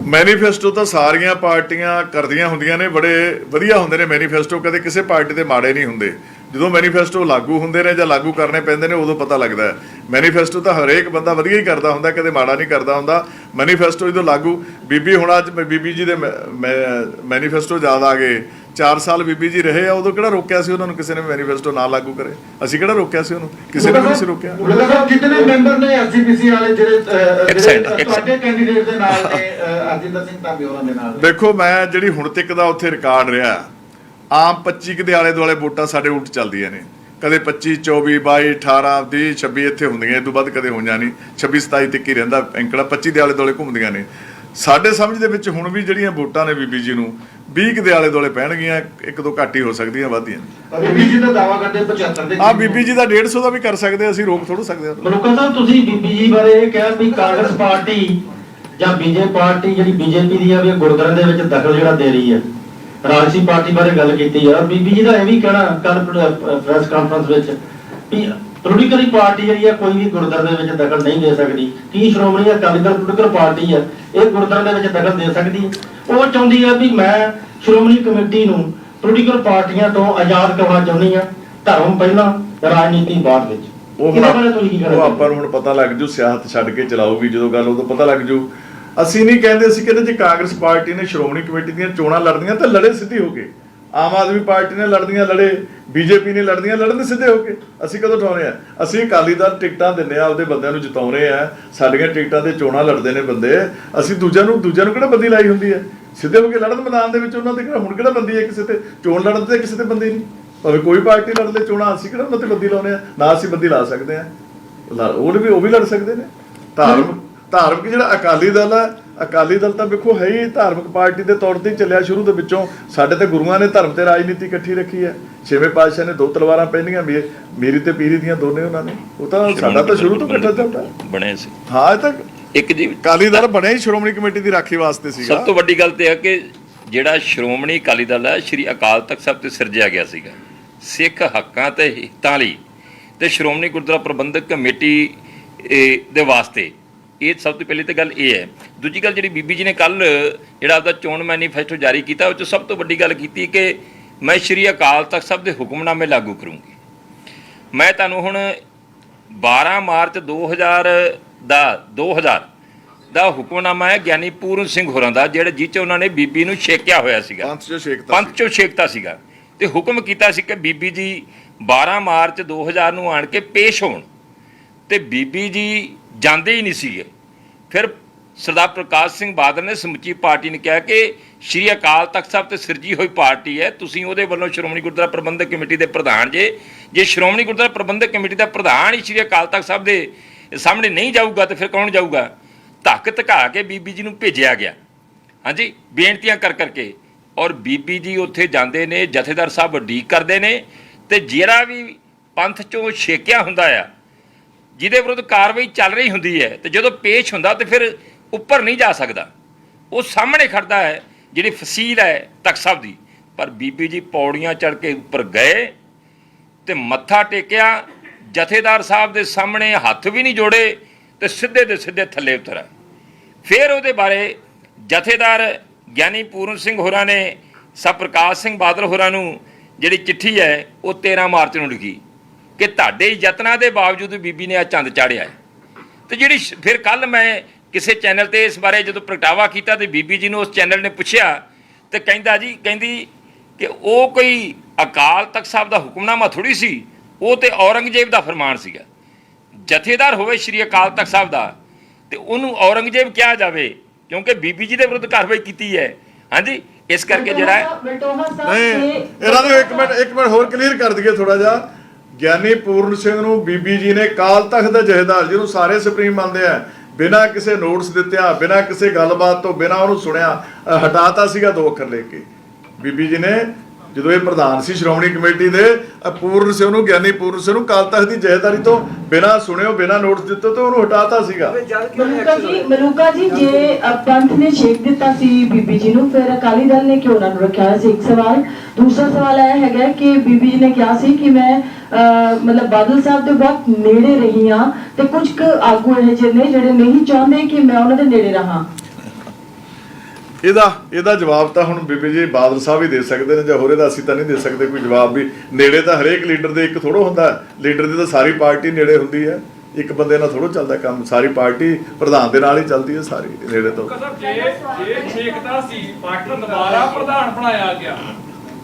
S1: ਮੈਨੀਫੈਸਟੋ ਤਾਂ ਸਾਰੀਆਂ ਪਾਰਟੀਆਂ ਕਰਦੀਆਂ ਹੁੰਦੀਆਂ ਨੇ, ਬੜੇ ਵਧੀਆ ਹੁੰਦੇ ਨੇ ਮੈਨੀਫੈਸਟੋ, ਕਦੇ ਕਿਸੇ ਪਾਰਟੀ ਦੇ ਮਾੜੇ ਨਹੀਂ ਹੁੰਦੇ। ਜਦੋਂ ਮੈਨੀਫੈਸਟੋ ਲਾਗੂ ਹੁੰਦੇ ਨੇ ਜਾਂ ਲਾਗੂ ਕਰਨੇ ਪੈਂਦੇ ਨੇ ਉਦੋਂ ਪਤਾ ਲੱਗਦਾ ਹੈ। ਮੈਨੀਫੈਸਟੋ ਤਾਂ ਹਰੇਕ ਬੰਦਾ ਵਧੀਆ ਹੀ ਕਰਦਾ ਹੁੰਦਾ, ਕਦੇ ਮਾੜਾ ਨਹੀਂ ਕਰਦਾ ਹੁੰਦਾ। ਮੈਨੀਫੈਸਟੋ ਜਦੋਂ ਲਾਗੂ, ਬੀਬੀ ਹੁਣ ਅੱਜ ਬੀਬੀ ਜੀ ਦੇ ਮੈਨੀਫੈਸਟੋ ਯਾਦ ਆ ਗਏ, 4 ਸਾਲ ਬੀਬੀ ਜੀ ਰਹੇ ਆ, ਉਦੋਂ ਕਿਹੜਾ ਰੋਕਿਆ ਸੀ ਉਹਨਾਂ ਨੂੰ ਕਿਸੇ ਨੇ ਮੈਨੀਫੈਸਟੋ ਨਾ ਲਾਗੂ ਕਰੇ? ਅਸੀਂ ਕਿਹੜਾ ਰੋਕਿਆ ਸੀ ਉਹਨੂੰ? ਕਿਸੇ ਨੇ ਨਹੀਂ ਸੀ ਰੋਕਿਆ।
S8: ਕਿੰਨੇ ਮੈਂਬਰ ਨੇ ਐਸਜੀਪੀਸੀ ਵਾਲੇ ਜਿਹੜੇ ਤੁਹਾਡੇ ਕੈਂਡੀਡੇਟ ਦੇ ਨਾਲ ਨੇ, ਅਰਜਿੰਦਰ ਸਿੰਘ ਧਾਮੀ ਹੋਰਾਂ ਦੇ ਨਾਲ?
S1: ਦੇਖੋ, ਮੈਂ ਜਿਹੜੀ ਹੁਣ ਤੱਕ ਦਾ ਉੱਥੇ ਰਿਕਾਰਡ ਰਿਹਾ, ਆਮ 25 ਦੇ ਆਲੇ ਦੁਆਲੇ ਵੋਟਾਂ ਸਾਡੇ ਉਲਟ ਚੱਲਦੀਆਂ ਨੇ। ਕਦੇ 25, 24, 22, 18, 20, 26 ਇੱਥੇ ਹੁੰਦੀਆਂ, ਇਹ ਤੋਂ ਵੱਧ ਕਦੇ ਹੋਈਆਂ ਨਹੀਂ। 26, 27 ਤੱਕ ਹੀ ਰਹਿੰਦਾ ਅੰਕੜਾ, 25 ਦੇ ਆਲੇ ਦੁਆਲੇ ਘੁੰਮਦੀਆਂ ਨੇ। ਸਾਡੇ ਸਮਝ ਦੇ ਵਿੱਚ ਹੁਣ ਵੀ ਜਿਹੜੀਆਂ ਵੋਟਾਂ ਨੇ ਬੀਬੀ ਜੀ ਨੂੰ 20 ਦੇ ਆਲੇ ਦੁਆਲੇ ਪੈਣਗੀਆਂ, 1-2 ਘੱਟ ਹੀ ਹੋ ਸਕਦੀਆਂ, ਵੱਧਦੀਆਂ।
S8: ਬੀਬੀ ਜੀ ਦਾ ਦਾਅਵਾ ਕਰਦੇ 75 ਦੇ।
S1: ਹਾਂ, ਬੀਬੀ ਜੀ ਦਾ 150 ਦਾ ਵੀ ਕਰ ਸਕਦੇ, ਅਸੀਂ ਰੋਕ ਥੋੜ੍ਹਾ ਸਕਦੇ ਹਾਂ।
S11: ਮਲੂਕਾ ਸਾਹਿਬ, ਤੁਸੀਂ ਬੀਬੀ ਜੀ ਬਾਰੇ ਇਹ ਕਿਹਾ ਵੀ ਕਾਂਗਰਸ ਪਾਰਟੀ ਜਾਂ ਬੀਜੇਪੀ ਪਾਰਟੀ ਜਿਹੜੀ ਬੀਜੇਪੀ ਦੀ ਆ ਵੀ ਗੁਰਦੁਆਰਿਆਂ ਦੇ ਵਿੱਚ ਦਖਲ ਜਿਹੜਾ ਦੇ ਰਹੀ ਹੈ। ਰਾਜਸੀ ਪਾਰਟੀ ਬਾਰੇ ਗੱਲ ਕੀਤੀ ਆ, ਬੀਬੀ ਜੀ ਦਾ ਇਹ ਵੀ ਕਹਿਣਾ ਕੱਲ ਪ੍ਰੈਸ ਕਾਨਫਰੰਸ ਵਿੱਚ ਵੀ ਪੋਲੀਟੀਕਲ ਪਾਰਟੀ ਜਿਹੜੀ ਆ ਕੋਈ ਵੀ ਗੁਰਦੁਆਰੇ ਦੇ ਵਿੱਚ ਦਖਲ ਨਹੀਂ ਦੇ ਸਕਦੀ। ਕੀ ਸ਼੍ਰੋਮਣੀ ਅਕਾਲੀ ਦਲ ਪੋਲੀਟੀਕਲ ਪਾਰਟੀ ਆ, ਇਹ ਗੁਰਦੁਆਰੇ ਦੇ ਵਿੱਚ ਦਖਲ ਦੇ ਸਕਦੀ ਹੈ? ਉਹ ਚਾਹੁੰਦੀ ਆ ਵੀ ਮੈਂ ਸ਼੍ਰੋਮਣੀ ਕਮੇਟੀ ਨੂੰ ਪੋਲੀਟੀਕਲ ਪਾਰਟੀਆਂ ਤੋਂ ਆਜ਼ਾਦ ਕਰਨਾ ਚਾਹੁੰਦੀ ਆ, ਧਰਮ ਪਹਿਲਾਂ ਰਾਜਨੀਤੀ ਬਾਅਦ ਵਿੱਚ। ਇਹਦੇ ਬਾਰੇ ਤੁਸੀਂ ਕੀ ਕਹਿਣਾ?
S1: ਉਹ ਆਪਾਂ ਨੂੰ ਹੁਣ ਪਤਾ ਲੱਗ ਜੂ, ਸਿਆਸਤ ਛੱਡ ਕੇ ਚਲਾਊਗੀ ਜਦੋਂ ਗੱਲ, ਉਦੋਂ ਪਤਾ ਲੱਗ ਜੂ। ਅਸੀਂ ਨਹੀਂ ਕਹਿੰਦੇ, ਅਸੀਂ ਕਹਿੰਦੇ ਜੇ ਕਾਂਗਰਸ ਪਾਰਟੀ ਨੇ ਸ਼੍ਰੋਮਣੀ ਕਮੇਟੀ ਦੀਆਂ ਚੋਣਾਂ ਲੜਦੀਆਂ ਤਾਂ ਲੜੇ ਸਿੱਧੀ ਹੋ ਕੇ। ਆਮ ਆਦਮੀ ਪਾਰਟੀ ਨੇ ਲੜਦੀਆਂ ਲੜੇ, ਬੀਜੇਪੀ ਨੇ ਲੜਦੀਆਂ ਲੜਨ ਸਿੱਧੇ ਹੋ ਕੇ। ਅਸੀਂ ਕਦੋਂ ਉਠਾਉਣੇ ਆ? ਅਸੀਂ ਅਕਾਲੀ ਦਲ ਟਿਕਟਾਂ ਦਿੰਦੇ ਆ, ਆਪਦੇ ਬੰਦਿਆਂ ਨੂੰ ਜਿਤਾਉਣੇ ਆ, ਸਾਡੀਆਂ ਟਿਕਟਾਂ ਤੇ ਚੋਣਾਂ ਲੜਦੇ ਨੇ ਬੰਦੇ। ਅਸੀਂ ਦੂਜਿਆਂ ਨੂੰ ਕਿਹੜਾ ਬੰਦੀ ਲਾਈ ਹੁੰਦੀ ਹੈ? ਸਿੱਧੇ ਹੋ ਕੇ ਲੜਨ ਮੈਦਾਨ ਦੇ ਵਿੱਚ। ਉਹਨਾਂ ਦੇ ਕਿਹੜਾ ਹੁਣ ਕਿਹੜਾ ਬੰਦੀ ਹੈ ਕਿਸੇ ਤੇ? ਚੋਣ ਲੜਨ ਤੇ ਕਿਸੇ ਤੇ ਬੰਦੀ ਨਹੀਂ, ਭਾਵੇਂ ਕੋਈ ਪਾਰਟੀ ਲੜ ਲੈ ਚੋਣਾਂ, ਅਸੀਂ ਕਿਹੜਾ ਉਹਨਾਂ ਤੇ ਬੰਦੀ ਲਾਉਣੇ ਆ? ਨਾ ਅਸੀਂ ਬੰਦੀ ਲਾ ਸਕਦੇ ਆ, ਉਹ ਵੀ ਲੜ ਸਕਦੇ ਨੇ। ਧਾਰਮਿਕ ਜਿਹੜਾ ਅਕਾਲੀ ਦਲ ਹੈ, ਅਕਾਲੀ ਦਲ ਤਾਂ ਵੇਖੋ ਹੈ ਹੀ ਧਾਰਮਿਕ ਪਾਰਟੀ ਦੇ ਤੌਰ ਤੇ ਚੱਲਿਆ ਸ਼ੁਰੂ ਦੇ ਵਿੱਚੋਂ। ਸਾਡੇ ਤੇ ਗੁਰੂਆਂ ਨੇ ਧਰਮ ਤੇ ਰਾਜਨੀਤੀ ਇਕੱਠੀ ਰੱਖੀ ਹੈ। 6ਵੇਂ ਪਾਤਸ਼ਾਹ ਨੇ 2 ਤਲਵਾਰਾਂ ਪਹਿਨੀਆਂ, ਮੇਰੀ ਤੇ ਪੀਰੀ ਦੀਆਂ ਦੋਨੇ ਉਹਨਾਂ ਨੇ। ਉਹ ਤਾਂ ਸਾਡਾ ਤਾਂ ਸ਼ੁਰੂ ਤੋਂ ਇਕੱਠਾ ਚੱਲਦਾ ਬਣਿਆ ਸੀ। ਹਾਂ, ਇਹ ਤਾਂ ਇੱਕ ਜੀ ਅਕਾਲੀ ਦਲ ਬਣਿਆ ਹੀ ਸ਼੍ਰੋਮਣੀ ਕਮੇਟੀ ਦੀ ਰਾਖੀ ਵਾਸਤੇ ਸੀਗਾ।
S2: ਸਭ ਤੋਂ ਵੱਡੀ ਗੱਲ ਤੇ ਹੈ ਕਿ ਜਿਹੜਾ ਸ਼੍ਰੋਮਣੀ ਅਕਾਲੀ ਦਲ ਹੈ, ਸ਼੍ਰੀ ਅਕਾਲ ਤਖਤ ਸਾਹਿਬ ਤੇ ਸਿਰਜਿਆ ਗਿਆ ਸੀਗਾ ਸਿੱਖ ਹੱਕਾਂ ਤੇ ਹਿੱਤਾਂ ਲਈ, ਤੇ ਸ਼੍ਰੋਮਣੀ ਗੁਰਦੁਆਰਾ ਪ੍ਰਬੰਧਕ ਕਮੇਟੀ ਦੇ ਵਾਸਤੇ। ਇਹ ਸਭ ਤੋਂ ਪਹਿਲੀ ਤਾਂ ਗੱਲ ਇਹ ਹੈ। ਦੂਜੀ ਗੱਲ, ਜਿਹੜੀ ਬੀਬੀ ਜੀ ਨੇ ਕੱਲ ਜਿਹੜਾ ਆਪਦਾ ਚੋਣ ਮੈਨੀਫੈਸਟੋ ਜਾਰੀ ਕੀਤਾ, ਉਹ 'ਚ ਸਭ ਤੋਂ ਵੱਡੀ ਗੱਲ ਕੀਤੀ ਕਿ ਮੈਂ ਸ਼੍ਰੀ ਅਕਾਲ ਤਖਤ ਸਾਹਿਬ ਦੇ ਹੁਕਮਨਾਮੇ ਲਾਗੂ ਕਰੂੰਗੀ। ਮੈਂ ਤੁਹਾਨੂੰ ਹੁਣ 12 ਮਾਰਚ 2000 ਦਾ ਹੁਕਮਨਾਮਾ ਹੈ ਗਿਆਨੀ ਪੂਰਨ ਸਿੰਘ ਹੋਰਾਂ ਦਾ, ਜਿਹੜਾ ਜਿਹ 'ਚ ਉਹਨਾਂ ਨੇ ਬੀਬੀ ਨੂੰ ਛੇਕਿਆ ਹੋਇਆ ਸੀਗਾ, ਪੰਥ 'ਚੋਂ ਛੇਕਤਾ ਸੀਗਾ, ਤੇ ਹੁਕਮ ਕੀਤਾ ਸੀ ਕਿ ਬੀਬੀ ਜੀ 12 ਮਾਰਚ 2000 ਨੂੰ ਆਣ ਕੇ ਪੇਸ਼ ਹੋਣ। ਤੇ ਬੀਬੀ ਜੀ ਜਾਂਦੇ ਹੀ ਨਹੀਂ ਸੀਗੇ। ਫਿਰ ਸਰਦਾਰ ਪ੍ਰਕਾਸ਼ ਸਿੰਘ ਬਾਦਲ ਨੇ ਸਮੁੱਚੀ ਪਾਰਟੀ ਨੇ ਕਿਹਾ ਕਿ ਸ਼੍ਰੀ ਅਕਾਲ ਤਖਤ ਸਾਹਿਬ ਤੇ ਸਿਰਜੀ ਹੋਈ ਪਾਰਟੀ ਹੈ, ਤੁਸੀਂ ਉਹਦੇ ਵੱਲੋਂ ਸ਼੍ਰੋਮਣੀ ਗੁਰਦੁਆਰਾ ਪ੍ਰਬੰਧਕ ਕਮੇਟੀ ਦੇ ਪ੍ਰਧਾਨ ਜੇ ਸ਼੍ਰੋਮਣੀ ਗੁਰਦੁਆਰਾ ਪ੍ਰਬੰਧਕ ਕਮੇਟੀ ਦਾ ਪ੍ਰਧਾਨ ਹੀ ਸ਼੍ਰੀ ਅਕਾਲ ਤਖਤ ਸਾਹਿਬ ਦੇ ਸਾਹਮਣੇ ਨਹੀਂ ਜਾਊਗਾ ਤੇ ਫਿਰ ਕੌਣ ਜਾਊਗਾ? ਧੱਕ ਧਕਾ ਕੇ ਬੀਬੀ ਜੀ ਨੂੰ ਭੇਜਿਆ ਗਿਆ, ਹਾਂਜੀ, ਬੇਨਤੀਆਂ ਕਰ ਕਰਕੇ। ਔਰ ਬੀਬੀ ਜੀ ਉੱਥੇ ਜਾਂਦੇ ਨੇ, ਜਥੇਦਾਰ ਸਾਹਿਬ ਉਡੀਕ ਕਰਦੇ ਨੇ, ਤੇ ਜਿਹੜਾ ਵੀ ਪੰਥ 'ਚੋਂ ਛੇਕਿਆ ਹੁੰਦਾ ਆ, ਜਿਹਦੇ ਵਿਰੁੱਧ ਕਾਰਵਾਈ ਚੱਲ ਰਹੀ ਹੁੰਦੀ ਹੈ, ਤੇ ਜਦੋਂ ਪੇਸ਼ ਹੁੰਦਾ ਤੇ ਫਿਰ ਉੱਪਰ ਨਹੀਂ ਜਾ ਸਕਦਾ, ਉਹ ਸਾਹਮਣੇ ਖੜਦਾ ਹੈ ਜਿਹੜੀ ਫਸੀਲ ਹੈ ਤਖਤ ਸਾਹਿਬ ਦੀ। ਪਰ ਬੀਬੀ ਜੀ ਪੌੜੀਆਂ ਚੜ੍ਹ ਕੇ ਉੱਪਰ ਗਏ ਤੇ ਮੱਥਾ ਟੇਕਿਆ, ਜਥੇਦਾਰ ਸਾਹਿਬ ਦੇ ਸਾਹਮਣੇ ਹੱਥ ਵੀ ਨਹੀਂ ਜੋੜੇ ਤੇ ਸਿੱਧੇ ਦੇ ਸਿੱਧੇ ਥੱਲੇ ਉਤਰਿਆ। ਫਿਰ ਉਹਦੇ ਬਾਰੇ ਜਥੇਦਾਰ ਗਿਆਨੀ ਪੂਰਨ ਸਿੰਘ ਹੋਰਾਂ ਨੇ ਸਭ ਪ੍ਰਕਾਸ਼ ਸਿੰਘ ਬਾਦਲ ਹੋਰਾਂ ਨੂੰ ਜਿਹੜੀ ਚਿੱਠੀ ਹੈ ਉਹ 13 ਮਾਰਚ ਨੂੰ ਲਿਖੀ ਕਿ ਤੁਹਾਡੇ ਯਤਨਾਂ ਦੇ ਬਾਵਜੂਦ ਬੀਬੀ ਨੇ ਆ ਚੰਦ ਚਾੜਿਆ ਹੈ। ਤੇ ਜਿਹੜੀ ਫਿਰ ਕੱਲ ਮੈਂ ਕਿਸੇ ਚੈਨਲ ਤੇ ਇਸ ਬਾਰੇ ਜਦੋਂ ਪ੍ਰਗਟਾਵਾ ਕੀਤਾ ਤੇ ਬੀਬੀ ਜੀ ਨੂੰ ਉਸ ਚੈਨਲ ਨੇ ਪੁੱਛਿਆ ਤੇ ਕਹਿੰਦੀ ਕਿ ਉਹ ਕੋਈ ਅਕਾਲ ਤਖਤ ਸਾਹਿਬ ਦਾ ਹੁਕਮਨਾਮਾ ਥੋੜੀ ਸੀ, ਉਹ ਤੇ ਔਰੰਗਜ਼ੇਬ ਦਾ ਫਰਮਾਨ ਸੀਗਾ। ਜਥੇਦਾਰ ਹੋਵੇ ਸ਼੍ਰੀ ਅਕਾਲ ਤਖਤ ਸਾਹਿਬ ਦਾ ਤੇ ਉਹਨੂੰ ਔਰੰਗਜ਼ੇਬ ਕਿਹਾ ਜਾਵੇ, ਕਿਉਂਕਿ ਬੀਬੀ ਜੀ ਦੇ ਵਿਰੁੱਧ ਕਾਰਵਾਈ ਕੀਤੀ ਹੈ। ਹਾਂਜੀ, ਇਸ ਕਰਕੇ ਜਿਹੜਾ
S1: ਨਹੀਂ, ਇਹਨਾਂ ਨੂੰ ਇੱਕ ਮਿੰਟ ਹੋਰ ਕਲੀਅਰ ਕਰ ਦਈਏ ਥੋੜਾ ਜਿਹਾ। ਗਿਆਨੀ ਪੂਰਨ ਸਿੰਘ ਨੂੰ ਬੀਬੀ ਜੀ ਨੇ ਅਕਾਲ ਤਖਤ ਦਾ ਜਥੇਦਾਰ, ਜਿਹਨੂੰ ਸਾਰੇ ਸੁਪਰੀਮ ਮੰਨਦੇ ਆ, ਬਿਨਾਂ ਕਿਸੇ ਨੋਟਿਸ ਦਿੱਤਿਆਂ, ਬਿਨਾਂ ਕਿਸੇ ਗੱਲਬਾਤ ਤੋਂ, ਬਿਨਾਂ ਉਹਨੂੰ ਸੁਣਿਆ ਹਟਾਤਾ ਸੀਗਾ 2 ਅੱਖਰ ਲੈ ਕੇ। ਬੀਬੀ ਜੀ ਨੇ ਜਦੋਂ ਇਹ ਪ੍ਰਧਾਨ ਸੀ ਸ਼੍ਰੋਮਣੀ ਕਮੇਟੀ ਦੇ, ਪੂਰਨ ਸਿੰਘ ਨੂੰ, ਗਿਆਨੀ ਪੂਰਨ ਸਿੰਘ ਨੂੰ ਅਕਾਲ ਤਖਤ ਦੀ ਜਥੇਦਾਰੀ ਤੋਂ ਬਿਨਾਂ ਸੁਣਿਓ, ਬਿਨਾਂ ਨੋਟਿਸ ਦਿੱਤੇ ਤੋਂ ਉਹਨੂੰ ਹਟਾਤਾ ਸੀਗਾ।
S12: ਮਲੂਕਾ ਜੀ, ਜੇ ਪੰਥ ਨੇ ਛੇਕ ਦਿੱਤਾ ਸੀ ਬੀਬੀ ਜੀ ਨੂੰ, ਫਿਰ ਅਕਾਲੀ ਦਲ ਨੇ ਕਿਉਂ ਉਹਨਾਂ ਨੂੰ ਰੱਖਿਆ ਸੀ? ਇੱਕ ਸਵਾਲ। ਦੂਸਰਾ ਸਵਾਲ ਇਹ ਹੈਗਾ ਕਿ ਬੀਬੀ ਜੀ ਨੇ ਕਿਹਾ ਸੀ ਕਿ ਮੈਂ ਮਤਲਬ ਬਾਦਲ ਸਾਹਿਬ ਦੇ ਬਹੁਤ ਨੇੜੇ ਰਹੀ ਹਾਂ ਤੇ ਕੁਝ ਕੁ ਆਗੂ ਇਹੋ ਜਿਹੇ ਨੇ ਜਿਹੜੇ ਨਹੀਂ ਚਾਹੁੰਦੇ ਕਿ ਮੈਂ ਉਹਨਾਂ ਦੇ ਨੇੜੇ ਰਹਾਂ।
S1: ਇਹਦਾ ਜਵਾਬ ਤਾਂ ਹੁਣ ਬੀਬੀ ਜੀ ਬਾਦਲ ਸਾਹਿਬ ਹੀ ਦੇ ਸਕਦੇ ਨੇ, ਜਾਂ ਹੋਰ ਇਹਦਾ ਅਸੀਂ ਤਾਂ ਨਹੀਂ ਦੇ ਸਕਦੇ ਕੋਈ ਜਵਾਬ। ਵੀ ਨੇੜੇ ਤਾਂ ਹਰੇਕ ਲੀਡਰ ਦੇ ਇੱਕ ਥੋੜ੍ਹਾ ਹੁੰਦਾ, ਲੀਡਰ ਦੀ ਤਾਂ ਸਾਰੀ ਪਾਰਟੀ ਨੇੜੇ ਹੁੰਦੀ ਹੈ, ਇੱਕ ਬੰਦੇ ਨਾਲ ਥੋੜ੍ਹਾ ਚੱਲਦਾ ਕੰਮ, ਸਾਰੀ ਪਾਰਟੀ ਪ੍ਰਧਾਨ ਦੇ ਨਾਲ ਹੀ ਚੱਲਦੀ ਹੈ ਸਾਰੀ ਨੇੜੇ ਤੋਂ।
S13: ਜੇ ਛੇਕਦਾ ਸੀ ਪਾਰਟੀ ਨੂੰ ਦੁਬਾਰਾ ਪ੍ਰਧਾਨ ਬਣਾਇਆ ਗਿਆ,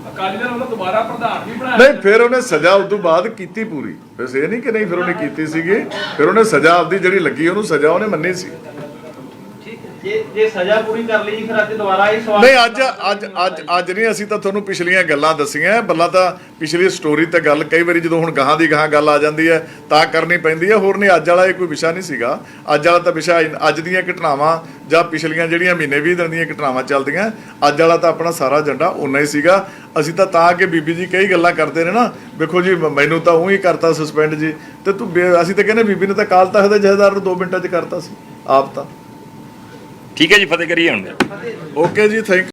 S13: ਅਕਾਲੀ ਦਲ ਵੱਲੋਂ ਦੁਬਾਰਾ ਪ੍ਰਧਾਨ ਵੀ ਬਣਾਇਆ
S1: ਨਹੀਂ, ਫਿਰ ਉਹਨੇ ਸਜ਼ਾ ਉਸ ਤੋਂ ਬਾਅਦ ਕੀਤੀ ਪੂਰੀ, ਬਸ ਇਹ ਨਹੀਂ ਕਿ ਨਹੀਂ ਫਿਰ ਉਹਨੇ ਕੀਤੀ ਸੀਗੀ, ਫਿਰ ਉਹਨੇ ਸਜ਼ਾ ਆਪਦੀ ਜਿਹੜੀ ਲੱਗੀ ਉਹਨੂੰ ਸਜ਼ਾ ਉਹਨੇ ਮੰਨੀ ਸੀ।
S10: ਜੇ ਸਜ਼ਾ ਪੂਰੀ ਕਰ ਲਈ ਫਿਰ ਅੱਜ ਦੁਬਾਰਾ ਇਹ ਸਵਾਲ
S1: ਨਹੀਂ, ਅੱਜ ਨਹੀਂ, ਅਸੀਂ ਤਾਂ ਤੁਹਾਨੂੰ ਪਿਛਲੀਆਂ ਗੱਲਾਂ ਦੱਸੀਆਂ, ਬੱਲਾ ਤਾਂ ਪਿਛਲੀ ਸਟੋਰੀ ਤੇ ਗੱਲ ਕਈ ਵਾਰੀ ਜਦੋਂ ਹੁਣ ਗਾਹਾਂ ਦੀ ਗਾਹਾਂ ਗੱਲ ਆ ਜਾਂਦੀ ਹੈ ਤਾਂ ਕਰਨੀ ਪੈਂਦੀ ਹੈ, ਹੋਰ ਨਹੀਂ। ਅੱਜ ਵਾਲਾ ਇਹ ਕੋਈ ਵਿਸ਼ਾ ਨਹੀਂ ਸੀਗਾ, ਅੱਜ ਵਾਲਾ ਤਾਂ ਵਿਸ਼ਾ ਅੱਜ ਦੀਆਂ ਘਟਨਾਵਾਂ ਜਾਂ ਪਿਛਲੀਆਂ ਜਿਹੜੀਆਂ ਮਹੀਨੇ 20 ਦਿਨ ਦੀਆਂ ਘਟਨਾਵਾਂ ਚੱਲਦੀਆਂ, ਅੱਜ ਵਾਲਾ ਤਾਂ ਆਪਣਾ ਸਾਰਾ ਏਜੰਡਾ ਉਨਾ ਹੀ ਸੀਗਾ। ਅਸੀਂ ਤਾਂ ਕਿ ਬੀਬੀ ਜੀ ਕਈ ਗੱਲਾਂ ਕਰਦੇ ਨੇ ਨਾ, ਵੇਖੋ ਜੀ ਮੈਨੂੰ ਤਾਂ ਉਹੀ ਕਰਤਾ ਸਸਪੈਂਡ ਜੀ, ਤੇ ਅਸੀਂ ਤਾਂ ਕਹਿੰਦੇ ਬੀਬੀ ਨੇ ਤਾਂ ਅਕਾਲ ਤਖ਼ਤ ਦੇ ਜਥੇਦਾਰ ਨੂੰ 2 ਮਿੰਟਾਂ 'ਚ ਕਰਤਾ ਸੀ ਆਪ ਤਾਂ।
S2: ਠੀਕ ਹੈ ਜੀ, ਫਤਿਹ ਕਰੀਏ ਹੁਣ।
S1: ਓਕੇ ਜੀ, ਥੈਂਕ